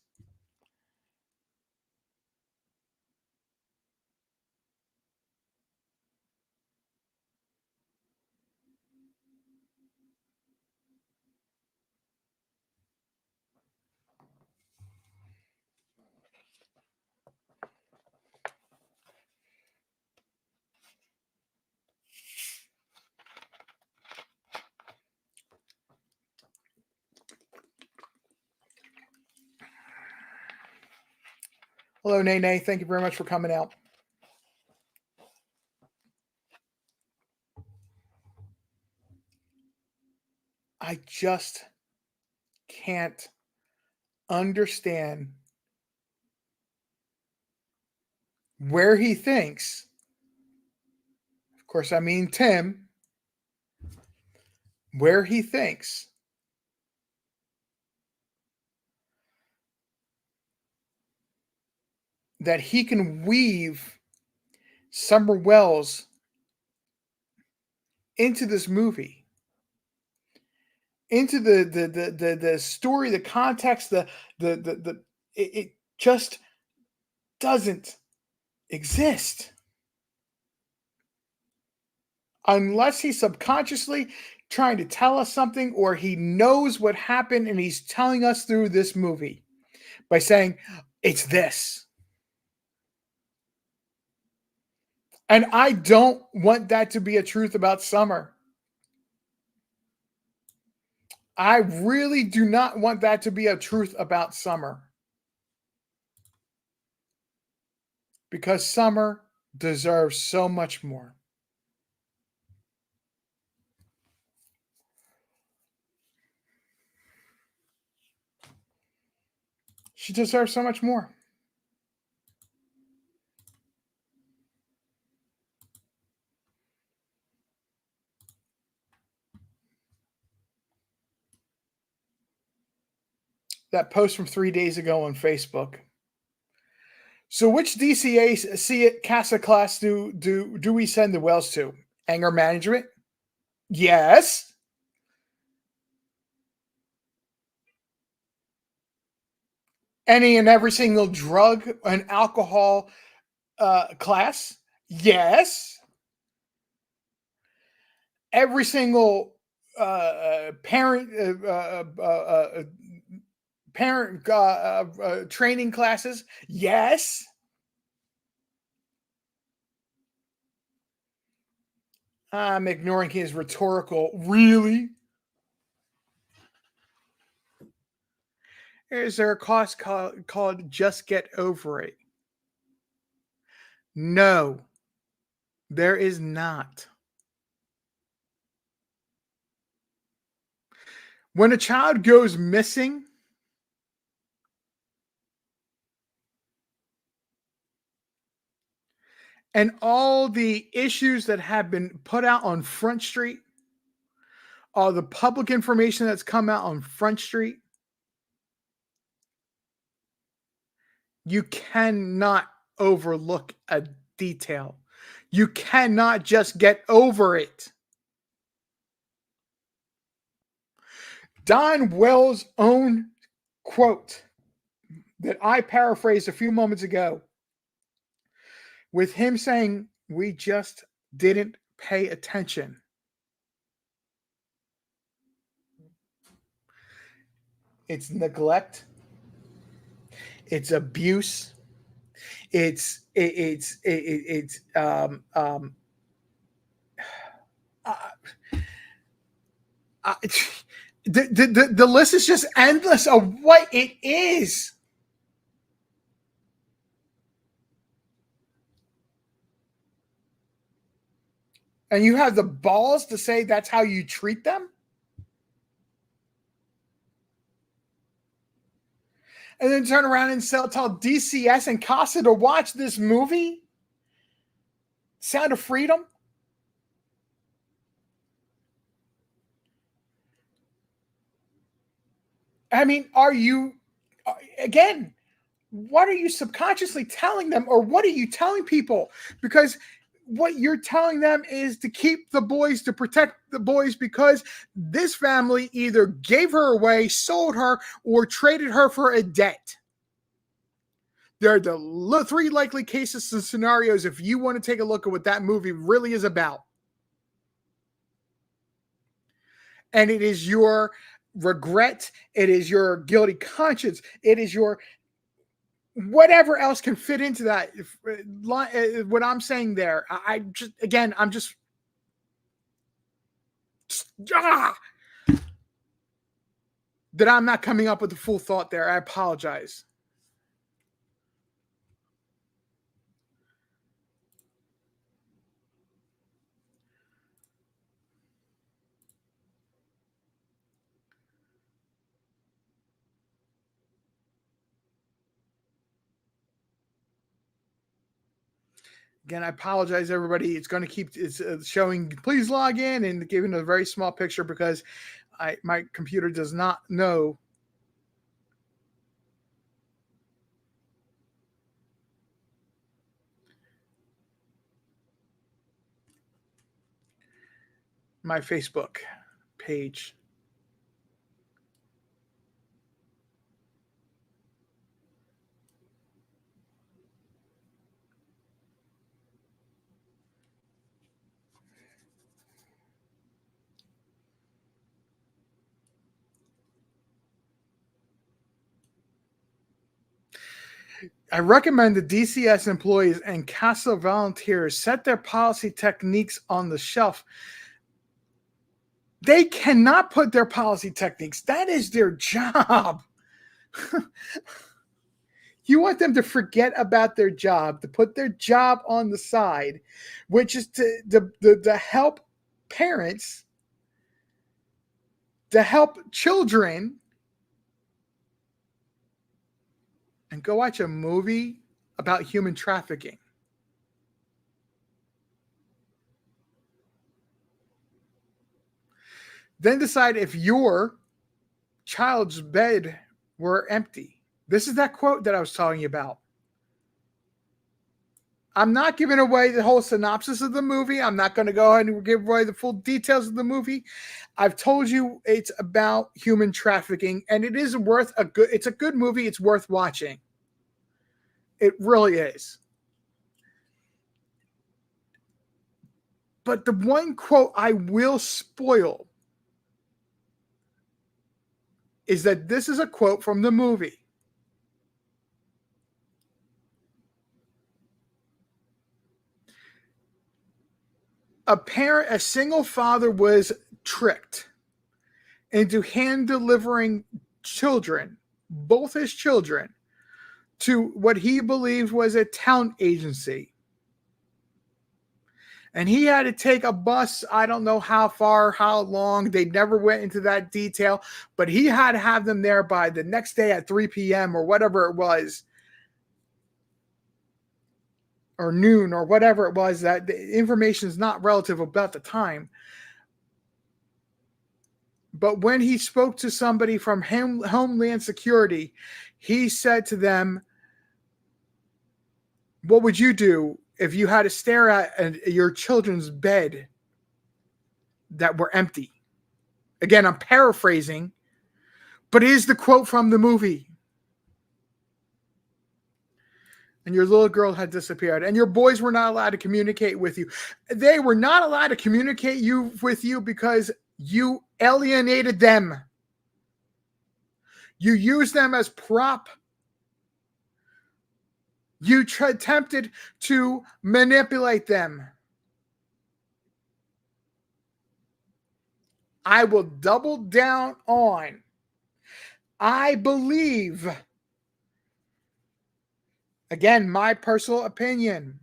Hello, Nene. Thank you very much for coming out. I just can't understand where he thinks, of course, I mean Tim, where he thinks that he can weave Summer Wells into this movie, into the story, the context, the it just doesn't exist unless he's subconsciously trying to tell us something, or he knows what happened and he's telling us through this movie by saying it's this. And I don't want that to be a truth about Summer. I really do not want that to be a truth about Summer. Because Summer deserves so much more. She deserves so much more. That post from 3 days ago on Facebook. So, which DCA see it CASA class do we send the Wells to? Anger management? Yes. Any and every single drug and alcohol class? Yes. Every single parent parent training classes? Yes. I'm ignoring his rhetorical. Really? Is there a cost called Just Get Over It? No, there is not. When a child goes missing, and all the issues that have been put out on Front Street, all the public information that's come out on Front Street, you cannot overlook a detail. You cannot just get over it. Don Wells' own quote that I paraphrased a few moments ago, with him saying, "We just didn't pay attention." It's neglect. It's abuse. It's uh, uh, the list is just endless of what it is. And you have the balls to say that's how you treat them? And then turn around and tell DCS and Casa to watch this movie? Sound of Freedom? I mean, are you, again, what are you subconsciously telling them, or what are you telling people? Because what you're telling them is to keep the boys, to protect the boys, because this family either gave her away, sold her, or traded her for a debt. There are the three likely cases and scenarios if you want to take a look at what that movie really is about. And it is your regret, it is your guilty conscience, it is your whatever else can fit into that. What I'm saying there, I just, again, I'm just that I'm not coming up with the full thought there. I apologize. Again, I apologize, everybody. It's going to keep it's showing. Please log in and giving a very small picture because my computer does not know. My Facebook page. I recommend the DCS employees and CASA volunteers set their policy techniques on the shelf. They cannot put their policy techniques. That is their job. You want them to forget about their job, to put their job on the side, which is to help parents, to help children, and go watch a movie about human trafficking. Then decide if your child's bed were empty. This is that quote that I was talking about. I'm not giving away the whole synopsis of the movie. I'm not going to go ahead and give away the full details of the movie. I've told you it's about human trafficking, and it is worth a good. It's a good movie. It's worth watching. It really is. But the one quote I will spoil is that this is a quote from the movie. A single father was tricked into hand delivering children, both his children, to what he believed was a talent agency. And he had to take a bus. I don't know how far, how long. They never went into that detail, but he had to have them there by the next day at 3 p.m. or whatever it was, or noon or whatever it was. That the information is not relative about the time. But when he spoke to somebody from Homeland Security, he said to them, what would you do if you had to stare at your children's bed that were empty? Again, I'm paraphrasing, but it is the quote from the movie. And your little girl had disappeared, and your boys were not allowed to communicate with you. They were not allowed to communicate with you because you alienated them. You used them as prop. You attempted to manipulate them. I will double down on, I believe, again, my personal opinion,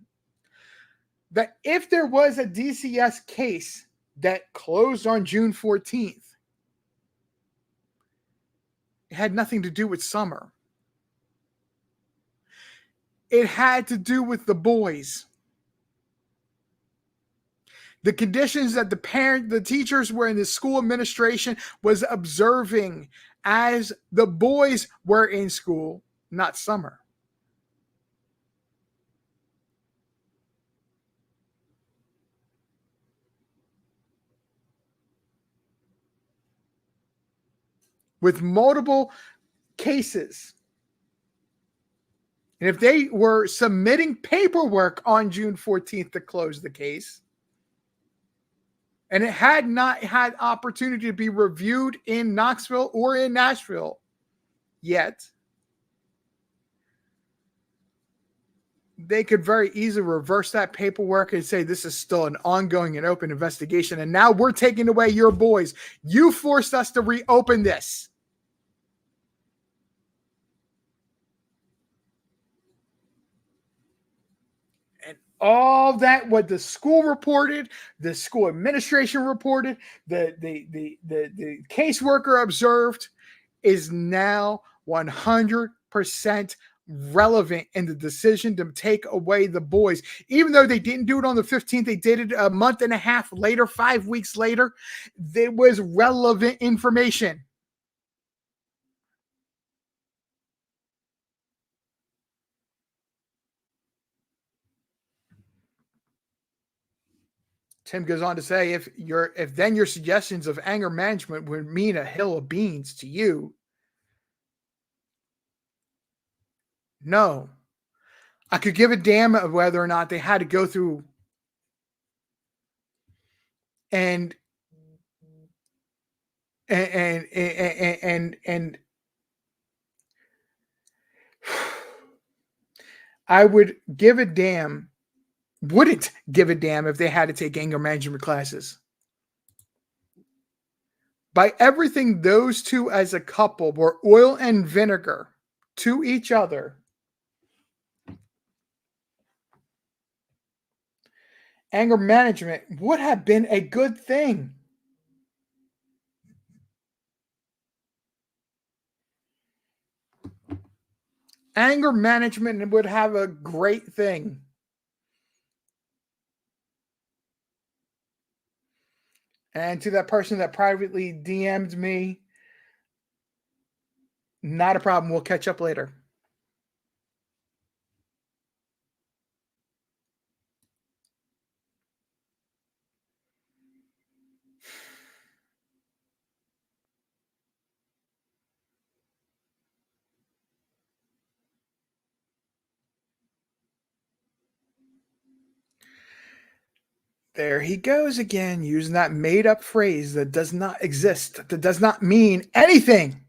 that if there was a DCS case that closed on June 14th, it had nothing to do with Summer. It had to do with the boys. The conditions that the teachers were in, the school administration was observing as the boys were in school, not Summer. With multiple cases. And if they were submitting paperwork on June 14th to close the case, and it had not had opportunity to be reviewed in Knoxville or in Nashville yet, they could very easily reverse that paperwork and say this is still an ongoing and open investigation, and now we're taking away your boys. You forced us to reopen this. And all that, what the school reported, the school administration reported, the caseworker observed, is now 100% relevant in the decision to take away the boys. Even though they didn't do it on the 15th, they did it a month and a half later, 5 weeks later. There was relevant information. Tim goes on to say, if then your suggestions of anger management would mean a hill of beans to you, no. I could give a damn of whether or not they had to go through and I would give a damn, wouldn't give a damn if they had to take anger management classes. By everything, those two as a couple were oil and vinegar to each other. Anger management would have been a good thing. Anger management would have a great thing. And to that person that privately DM'd me, not a problem. We'll catch up later. There he goes again, using that made up phrase that does not exist, that does not mean anything.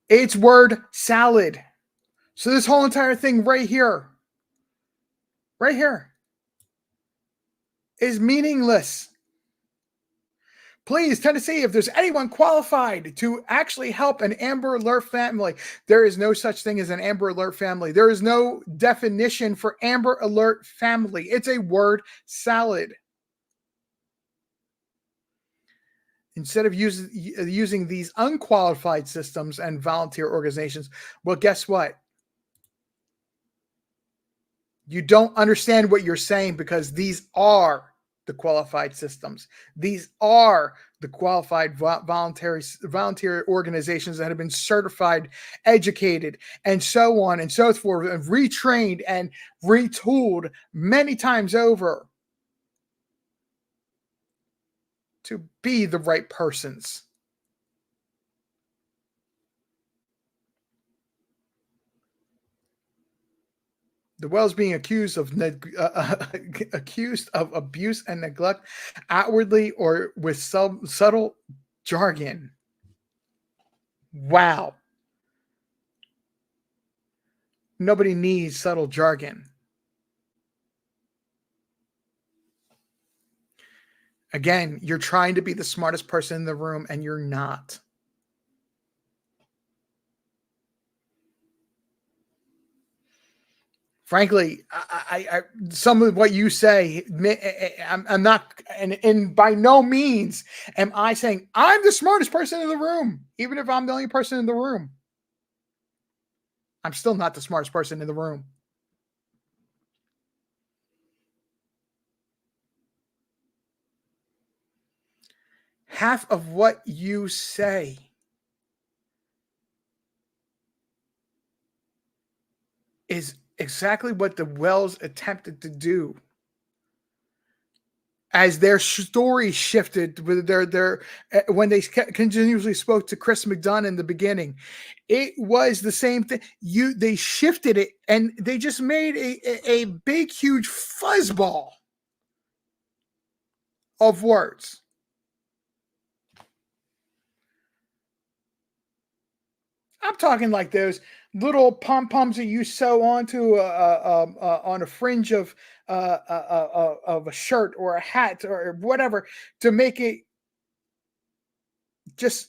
It's word salad. So this whole entire thing right here, is meaningless. Please, Tennessee, if there's anyone qualified to actually help an Amber Alert family, there is no such thing as an Amber Alert family. There is no definition for Amber Alert family. It's a word salad. Instead of using these unqualified systems and volunteer organizations, well, guess what? You don't understand what you're saying because these are the qualified systems. These are the qualified volunteer organizations that have been certified, educated, and so on and so forth, and retrained and retooled many times over to be the right persons. The Wells being accused of abuse and neglect outwardly or with subtle jargon. Wow. Nobody needs subtle jargon. Again, you're trying to be the smartest person in the room and you're not. Frankly, I some of what you say, I'm not, and by no means am I saying I'm the smartest person in the room, even if I'm the only person in the room. I'm still not the smartest person in the room. Half of what you say is exactly what the Wells attempted to do. As their story shifted with their when they continuously spoke to Chris McDonough in the beginning, it was the same thing. They shifted it and they just made a big huge fuzzball of words. I'm talking like those little pom poms that you sew onto on a fringe of a shirt or a hat or whatever to make it just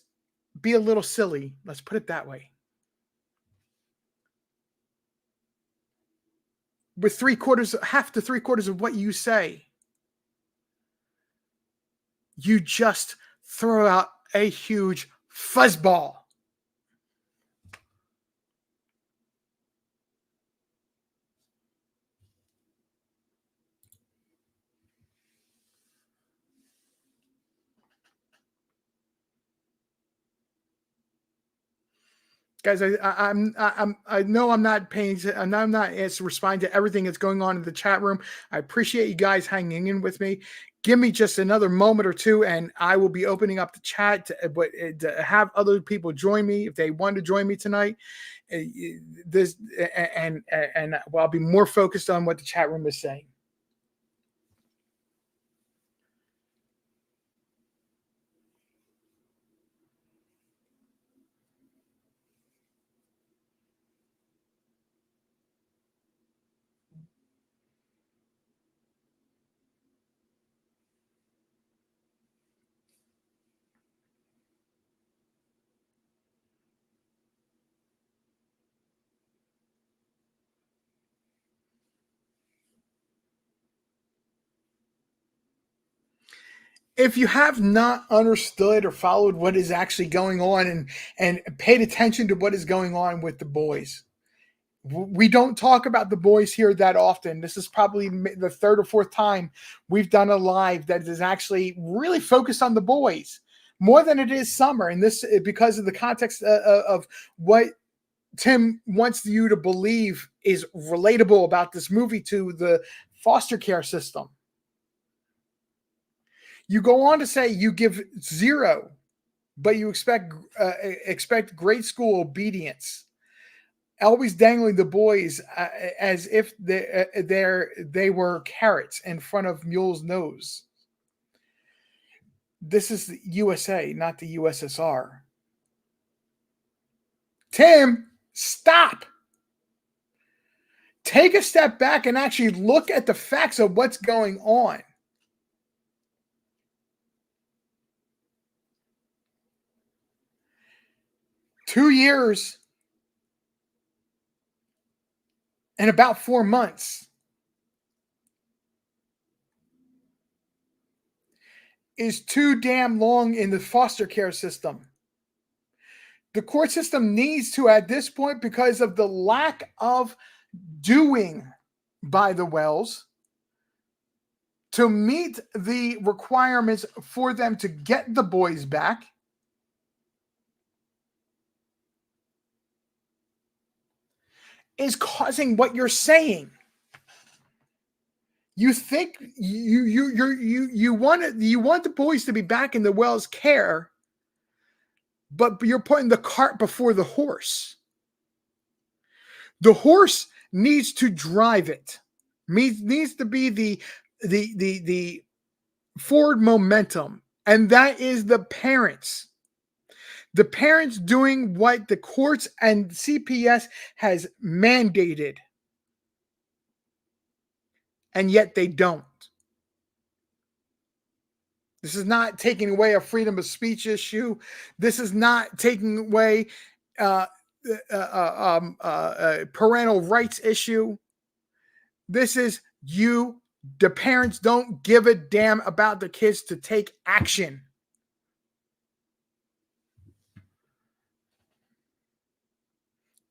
be a little silly. Let's put it that way. With half to 3/4 of what you say, you just throw out a huge fuzzball. Guys, I know I'm not paying. I know I'm not responding to everything that's going on in the chat room. I appreciate you guys hanging in with me. Give me just another moment or two, and I will be opening up the chat to have other people join me if they want to join me tonight. This and well, I'll be more focused on what the chat room is saying. If you have not understood or followed what is actually going on and paid attention to what is going on with the boys, we don't talk about the boys here that often. This is probably the third or fourth time we've done a live that is actually really focused on the boys more than it is Summer. And this because of the context of what Tim wants you to believe is relatable about this movie to the foster care system. You go on to say you give 0, but you expect grade school obedience. Always dangling the boys as if they were carrots in front of Mule's nose. This is the USA, not the USSR. Tim, stop. Take a step back and actually look at the facts of what's going on. 2 years and about 4 months is too damn long in the foster care system. The court system needs to, at this point, because of the lack of doing by the Wells, to meet the requirements for them to get the boys back, is causing what you're saying. You think you want the boys to be back in the Wells' care, but you're putting the cart before the horse. The horse needs to drive it. Needs to be the forward momentum, and that is the parents. The parents doing what the courts and CPS has mandated, and yet they don't. This is not taking away a freedom of speech issue. This is not taking away parental rights issue. This is the parents don't give a damn about the kids to take action.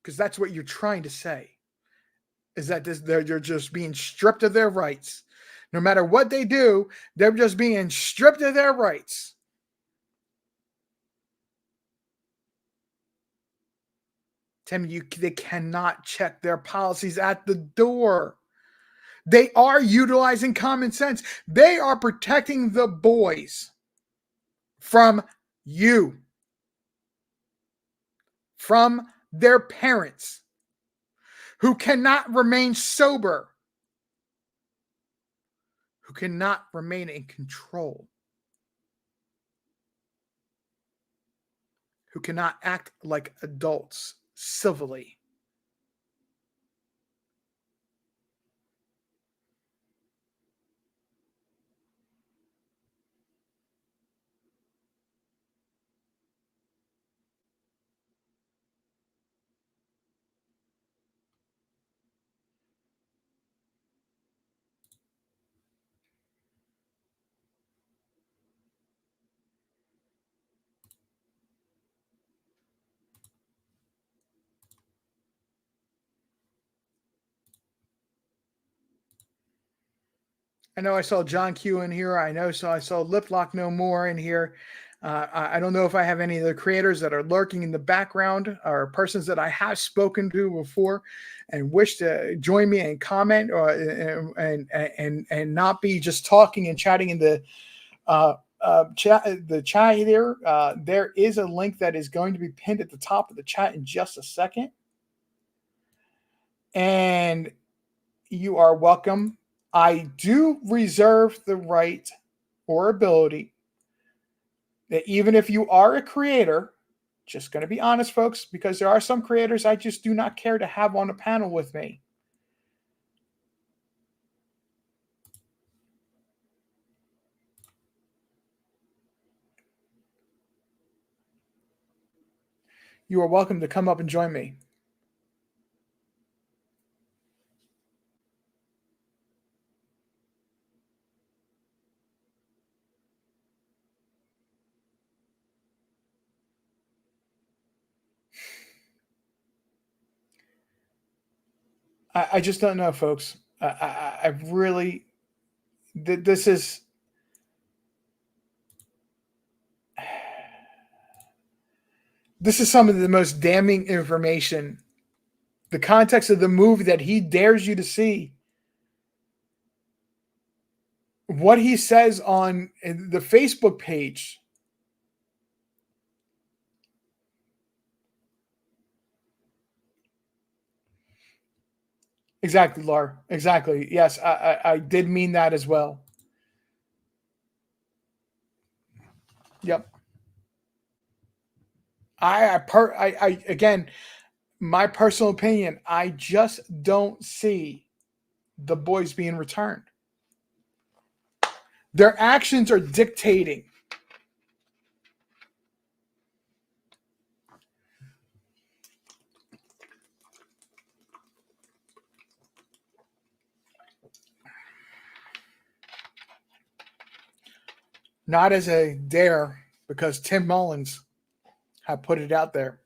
Because that's what you're trying to say, is that they're just being stripped of their rights. No matter what they do, they're just being stripped of their rights. Tim, they cannot check their policies at the door. They are utilizing common sense. They are protecting the boys from you, from their parents, who cannot remain sober, who cannot remain in control, who cannot act like adults civilly. I know I saw John Q in here. I saw Lip Lock No More in here. I don't know if I have any of the creators that are lurking in the background or persons that I have spoken to before and wish to join me and comment or and not be just talking and chatting in the chat here. There is a link that is going to be pinned at the top of the chat in just a second, and you are welcome. I do reserve the right or ability that even if you are a creator, just going to be honest, folks, because there are some creators I just do not care to have on a panel with me. You are welcome to come up and join me. I just don't know, folks. I really, this is, some of the most damning information. The context of the movie that he dares you to see. What he says on the Facebook page. Exactly, Lar. Exactly. Yes, I did mean that as well. Yep. I again, my personal opinion, I just don't see the boys being returned. Their actions are dictating. Not as a dare, because Tim Mullins have put it out there,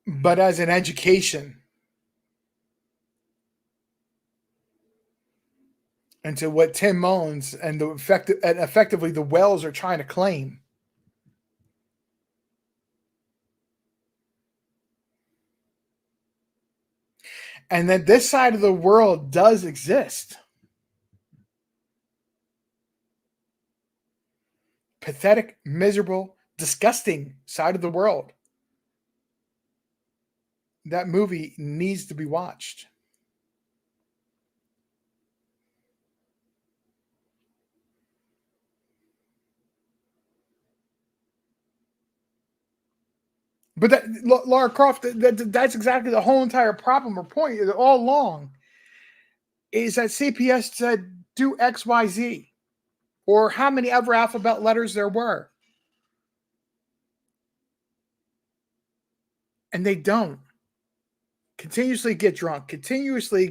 but as an education into what Tim Mullins and effectively the Wells are trying to claim. And that this side of the world does exist. Pathetic, miserable, disgusting side of the world. That movie needs to be watched. But that, Laura Croft, that's exactly the whole entire problem or point all along, is that CPS said do X, Y, Z, or how many other alphabet letters there were. And they don't. Continuously get drunk, continuously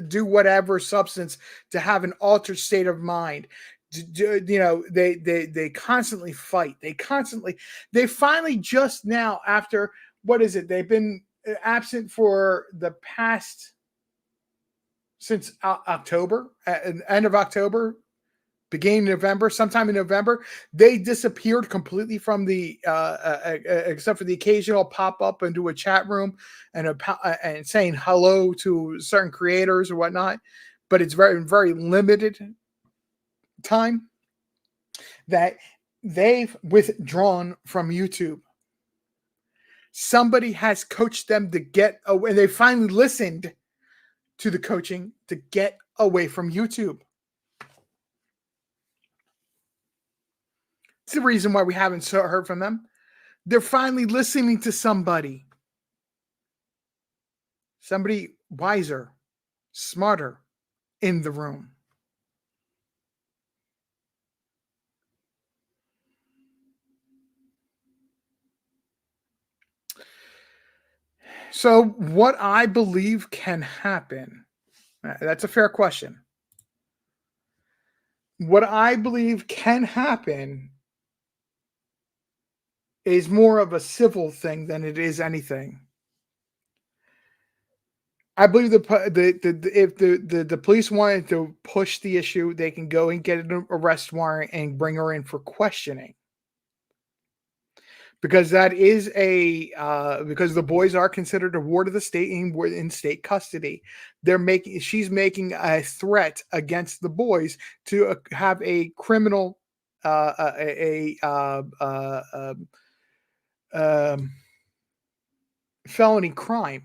do whatever substance to have an altered state of mind. They constantly fight. They finally just now, after what is it? They've been absent for the past since October, end of October, beginning of November, sometime in November. They disappeared completely from the except for the occasional pop up into a chat room and saying hello to certain creators or whatnot, but it's very, very limited time that they've withdrawn from YouTube. Somebody has coached them to get away, and they finally listened to the coaching to get away from YouTube. It's the reason why we haven't heard from them. They're finally listening to somebody wiser, smarter in the room. So, what I believe can happen, that's a fair question. What I believe can happen is more of a civil thing than it is anything. I believe if the police wanted to push the issue, they can go and get an arrest warrant and bring her in for questioning. Because that is because the boys are considered a ward of the state and were in state custody. She's making a threat against the boys to have a criminal felony crime.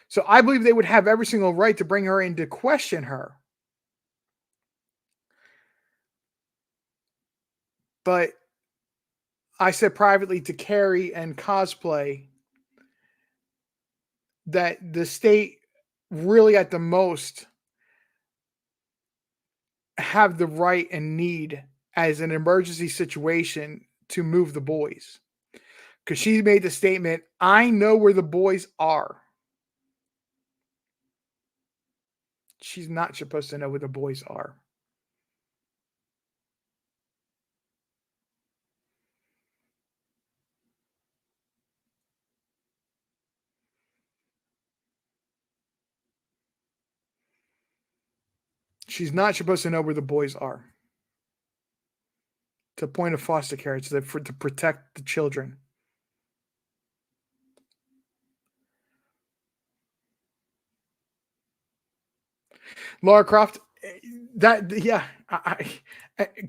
So I believe they would have every single right to bring her in to question her. But I said privately to Carrie and Cosplay that the state really at the most have the right and need as an emergency situation to move the boys. Because she made the statement, I know where the boys are. She's not supposed to know where the boys are. She's not supposed to know where the boys are. To point of foster care, to protect the children. Laura Croft,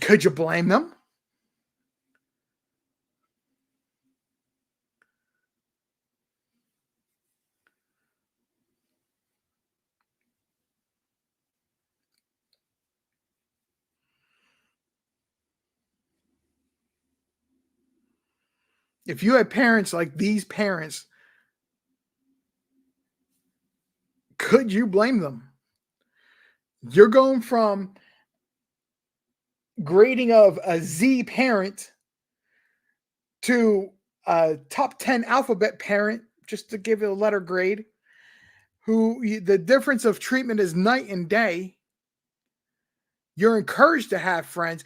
could you blame them? If you had parents like these parents, could you blame them? You're going from grading of a Z parent to a top 10 alphabet parent, just to give it a letter grade, the difference of treatment is night and day. You're encouraged to have friends.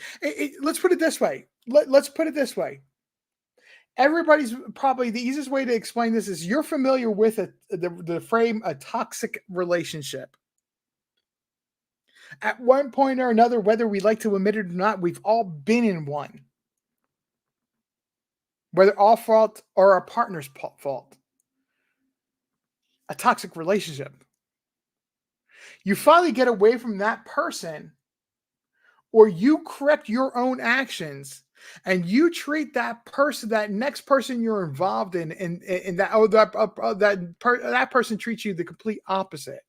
Let's put it this way. Let's put it this way. Everybody's probably the easiest way to explain this is you're familiar with the frame a toxic relationship. At one point or another, whether we like to admit it or not, we've all been in one. Whether our fault or our partner's fault. A toxic relationship. You finally get away from that person, or you correct your own actions, and you treat that person, that next person you're involved in, and that person treats you the complete opposite.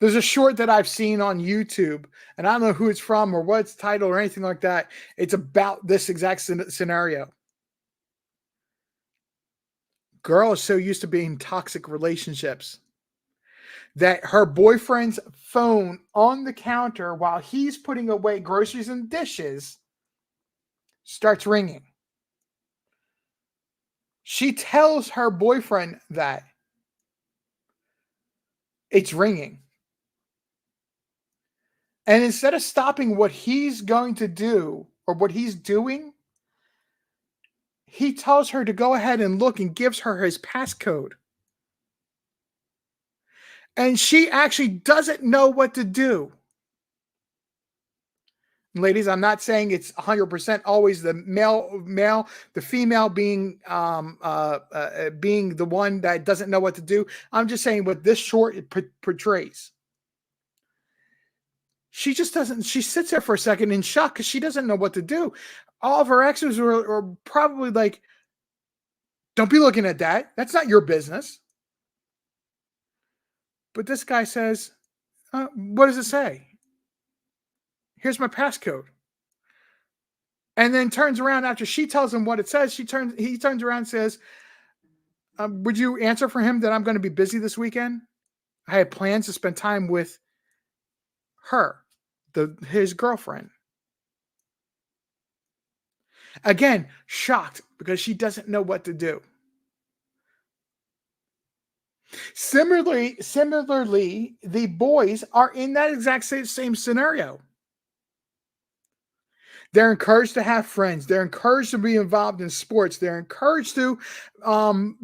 There's a short that I've seen on YouTube, and I don't know who it's from or what it's titled or anything like that. It's about this exact scenario. Girl is so used to being in toxic relationships that her boyfriend's phone on the counter while he's putting away groceries and dishes starts ringing. She tells her boyfriend that it's ringing. And instead of stopping what he's going to do or what he's doing, he tells her to go ahead and look and gives her his passcode. And she actually doesn't know what to do. Ladies, I'm not saying it's 100% always the male, the female being being the one that doesn't know what to do. I'm just saying what this short portrays. She just doesn't. She sits there for a second in shock because she doesn't know what to do. All of her exes are probably like, "Don't be looking at that. That's not your business." But this guy says, "What does it say? Here's my passcode." And then turns around after she tells him what it says. He turns around and says, "Would you answer for him that I'm going to be busy this weekend? I had plans to spend time with her, his girlfriend." Again, shocked because she doesn't know what to do. Similarly, the boys are in that exact same scenario. They're encouraged to have friends. They're encouraged to be involved in sports. They're encouraged to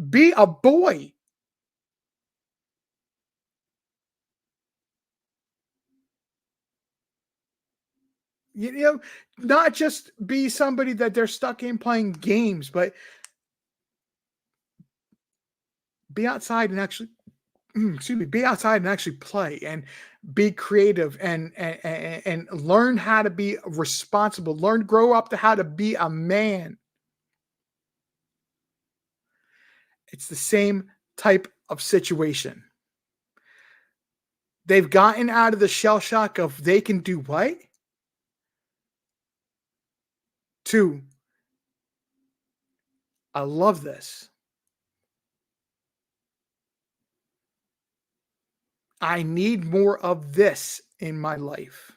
be a boy. You know, not just be somebody that they're stuck in playing games, but be outside and actually excuse me, be outside and actually play and be creative and learn how to be responsible, grow up to how to be a man. It's the same type of situation. They've gotten out of the shell shock of they can do what? To I love this. I need more of this in my life.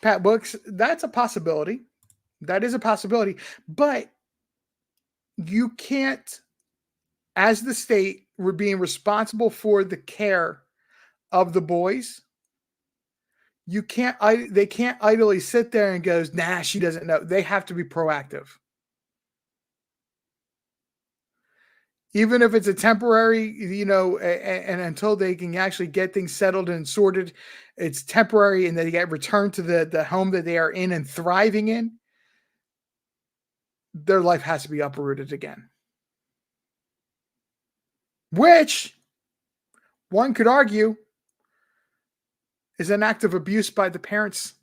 Pat Books, that's a possibility. That is a possibility. But you can't, as the state, we're being responsible for the care of the boys. You can't, they can't idly sit there and goes, nah, she doesn't know. They have to be proactive. Even if it's a temporary, and until they can actually get things settled and sorted, it's temporary and they get returned to the home that they are in and thriving in, their life has to be uprooted again. Which one could argue is an act of abuse by the parents.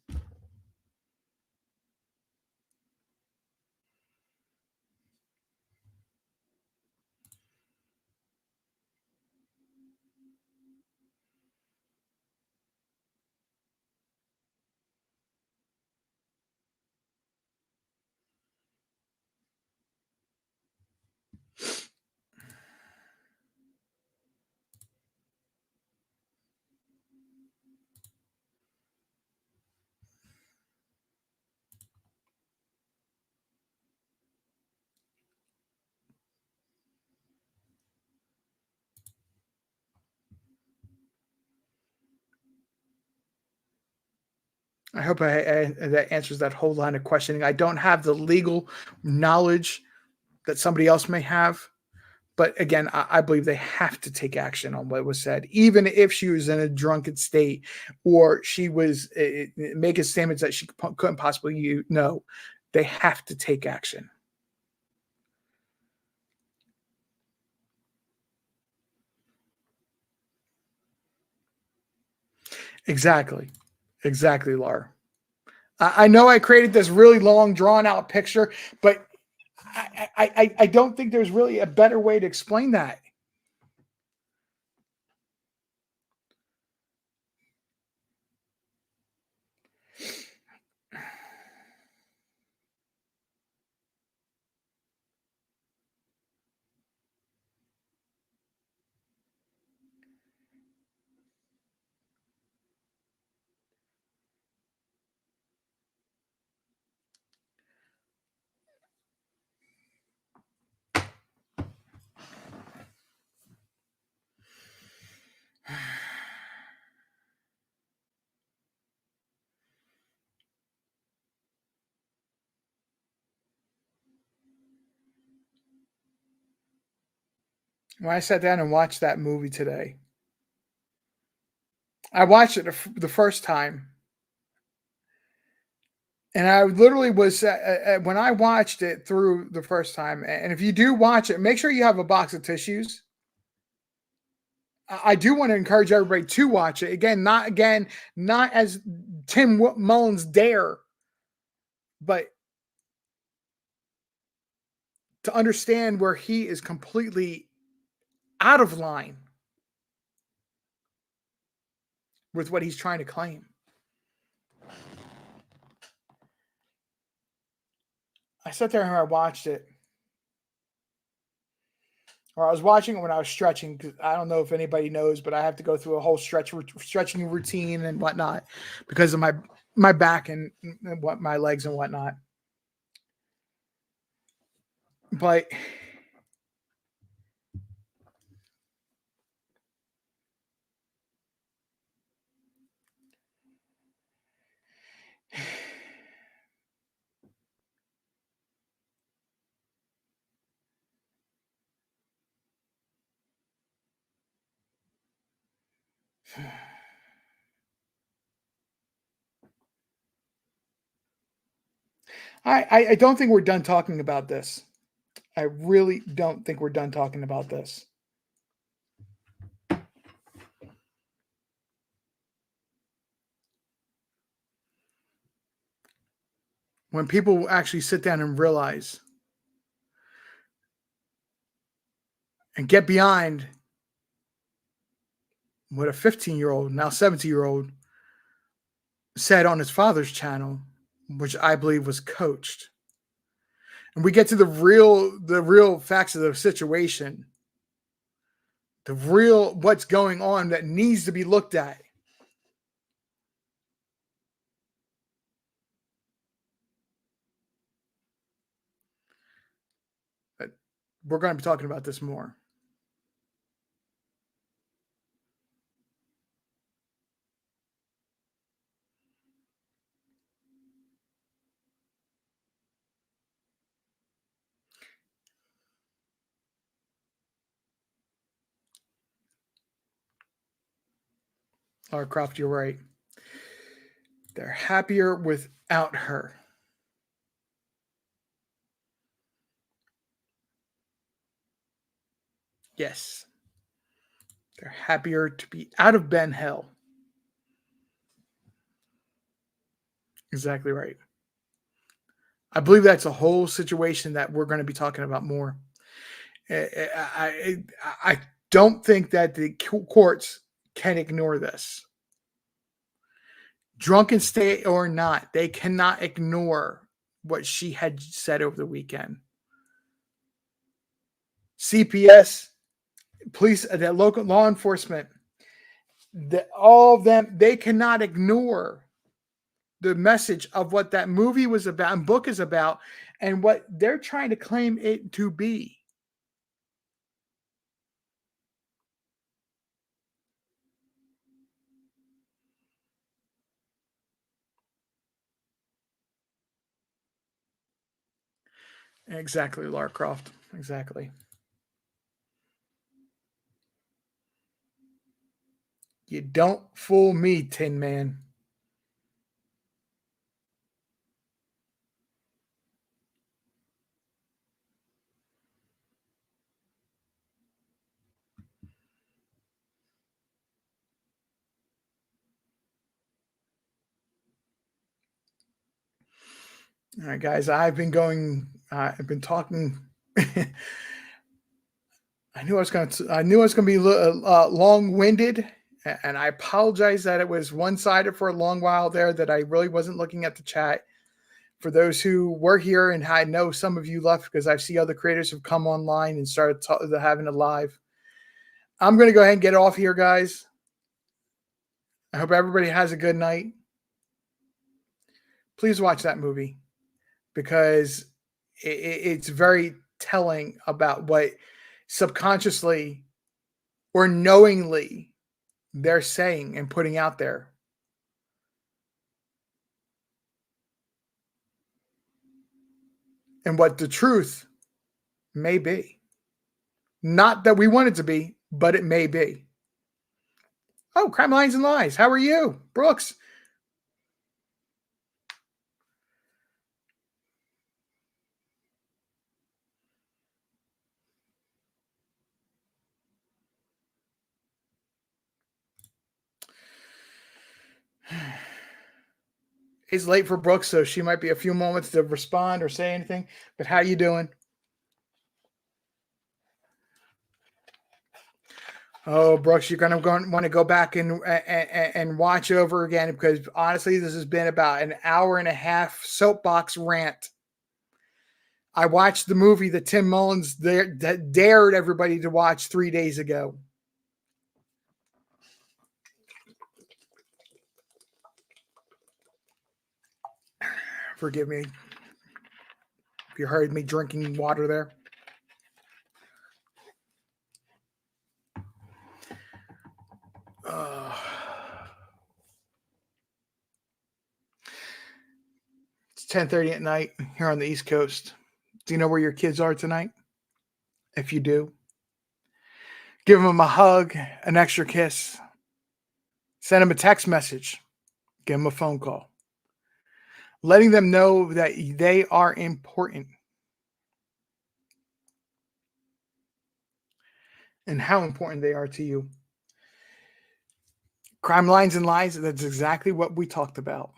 I hope that answers that whole line of questioning. I don't have the legal knowledge that somebody else may have. But again, I believe they have to take action on what was said, even if she was in a drunken state or she was making statements that she couldn't possibly use. No, they have to take action. Exactly. Exactly, Laura. I know I created this really long, drawn out picture, but I don't think there's really a better way to explain that. When I sat down and watched that movie today, I watched it the first time. And I literally was when I watched it through the first time. And if you do watch it, make sure you have a box of tissues. I do want to encourage everybody to watch it not as Tim Mullins dare, but to understand where he is completely out of line with what he's trying to claim. I sat there and I watched it, or I was watching it when I was stretching. Because I don't know if anybody knows, but I have to go through a whole stretching routine and whatnot because of my back and what my legs and whatnot. But I don't think we're done talking about this. I really don't think we're done talking about this. When people actually sit down and realize and get behind what a 15-year-old, now 17-year-old, said on his father's channel, which I believe was coached. And we get to the real facts of the situation, the real what's going on that needs to be looked at. But we're going to be talking about this more. Lara Croft, you're right. They're happier without her. Yes. They're happier to be out of Ben Hell. Exactly right. I believe that's a whole situation that we're going to be talking about more. I don't think that the courts can ignore this. Drunken state or not, they cannot ignore what she had said over the weekend. CPS, police, the local law enforcement, all of them, they cannot ignore the message of what that movie was about and book is about and what they're trying to claim it to be. Exactly, Lara Croft. Exactly. You don't fool me, Tin Man. All right, guys. I've been talking. I knew I was going to. I knew I was going to be long-winded, and I apologize that it was one-sided for a long while there. That I really wasn't looking at the chat. For those who were here, and I know some of you left because I see other creators have come online and started having a live. I'm going to go ahead and get off here, guys. I hope everybody has a good night. Please watch that movie because it's very telling about what subconsciously or knowingly they're saying and putting out there. And what the truth may be. Not that we want it to be, but it may be. Oh, Crime Lines and Lies. How are you? Brooks. It's late for Brooks, so she might be a few moments to respond or say anything. But how you doing? Oh, Brooks, you're gonna want to go back and watch over again because honestly, this has been about an hour and a half soapbox rant. I watched the movie that Tim Mullins dared everybody to watch 3 days ago. Forgive me if you heard me drinking water there. It's 10:30 at night here on the East Coast. Do you know where your kids are tonight? If you do, give them a hug, an extra kiss, send them a text message, give them a phone call, letting them know that they are important and how important they are to you. Crime Lines and Lies, that's exactly what we talked about.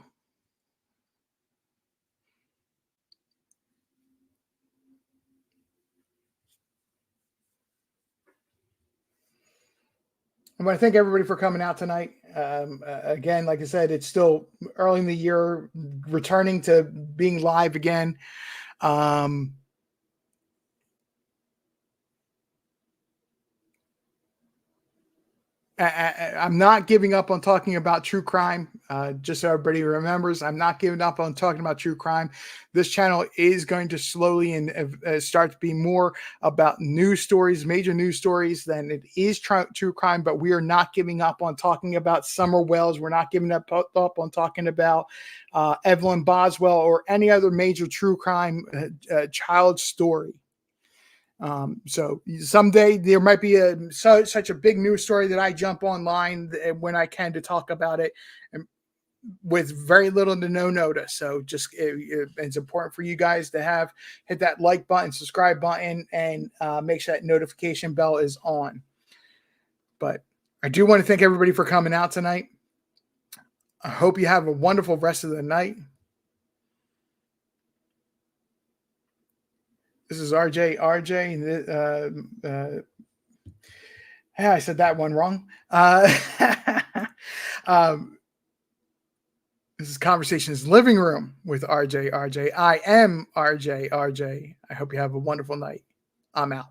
I want to thank everybody for coming out tonight. Again, like I said, it's still early in the year, returning to being live again. I'm not giving up on talking about true crime. Just so everybody remembers, I'm not giving up on talking about true crime. This channel is going to slowly and start to be more about news stories, major news stories, than it is true crime. But we are not giving up on talking about Summer Wells. We're not giving up on talking about Evelyn Boswell or any other major true crime child story. So someday there might be such a big news story that I jump online when I can to talk about it, and with very little to no notice. So just it's important for you guys to hit that like button, subscribe button, and make sure that notification bell is on. But I do want to thank everybody for coming out tonight. I hope you have a wonderful rest of the night. This is RJ. Yeah, I said that one wrong. This is Conversations Living Room with RJ. I am RJ. I hope you have a wonderful night. I'm out.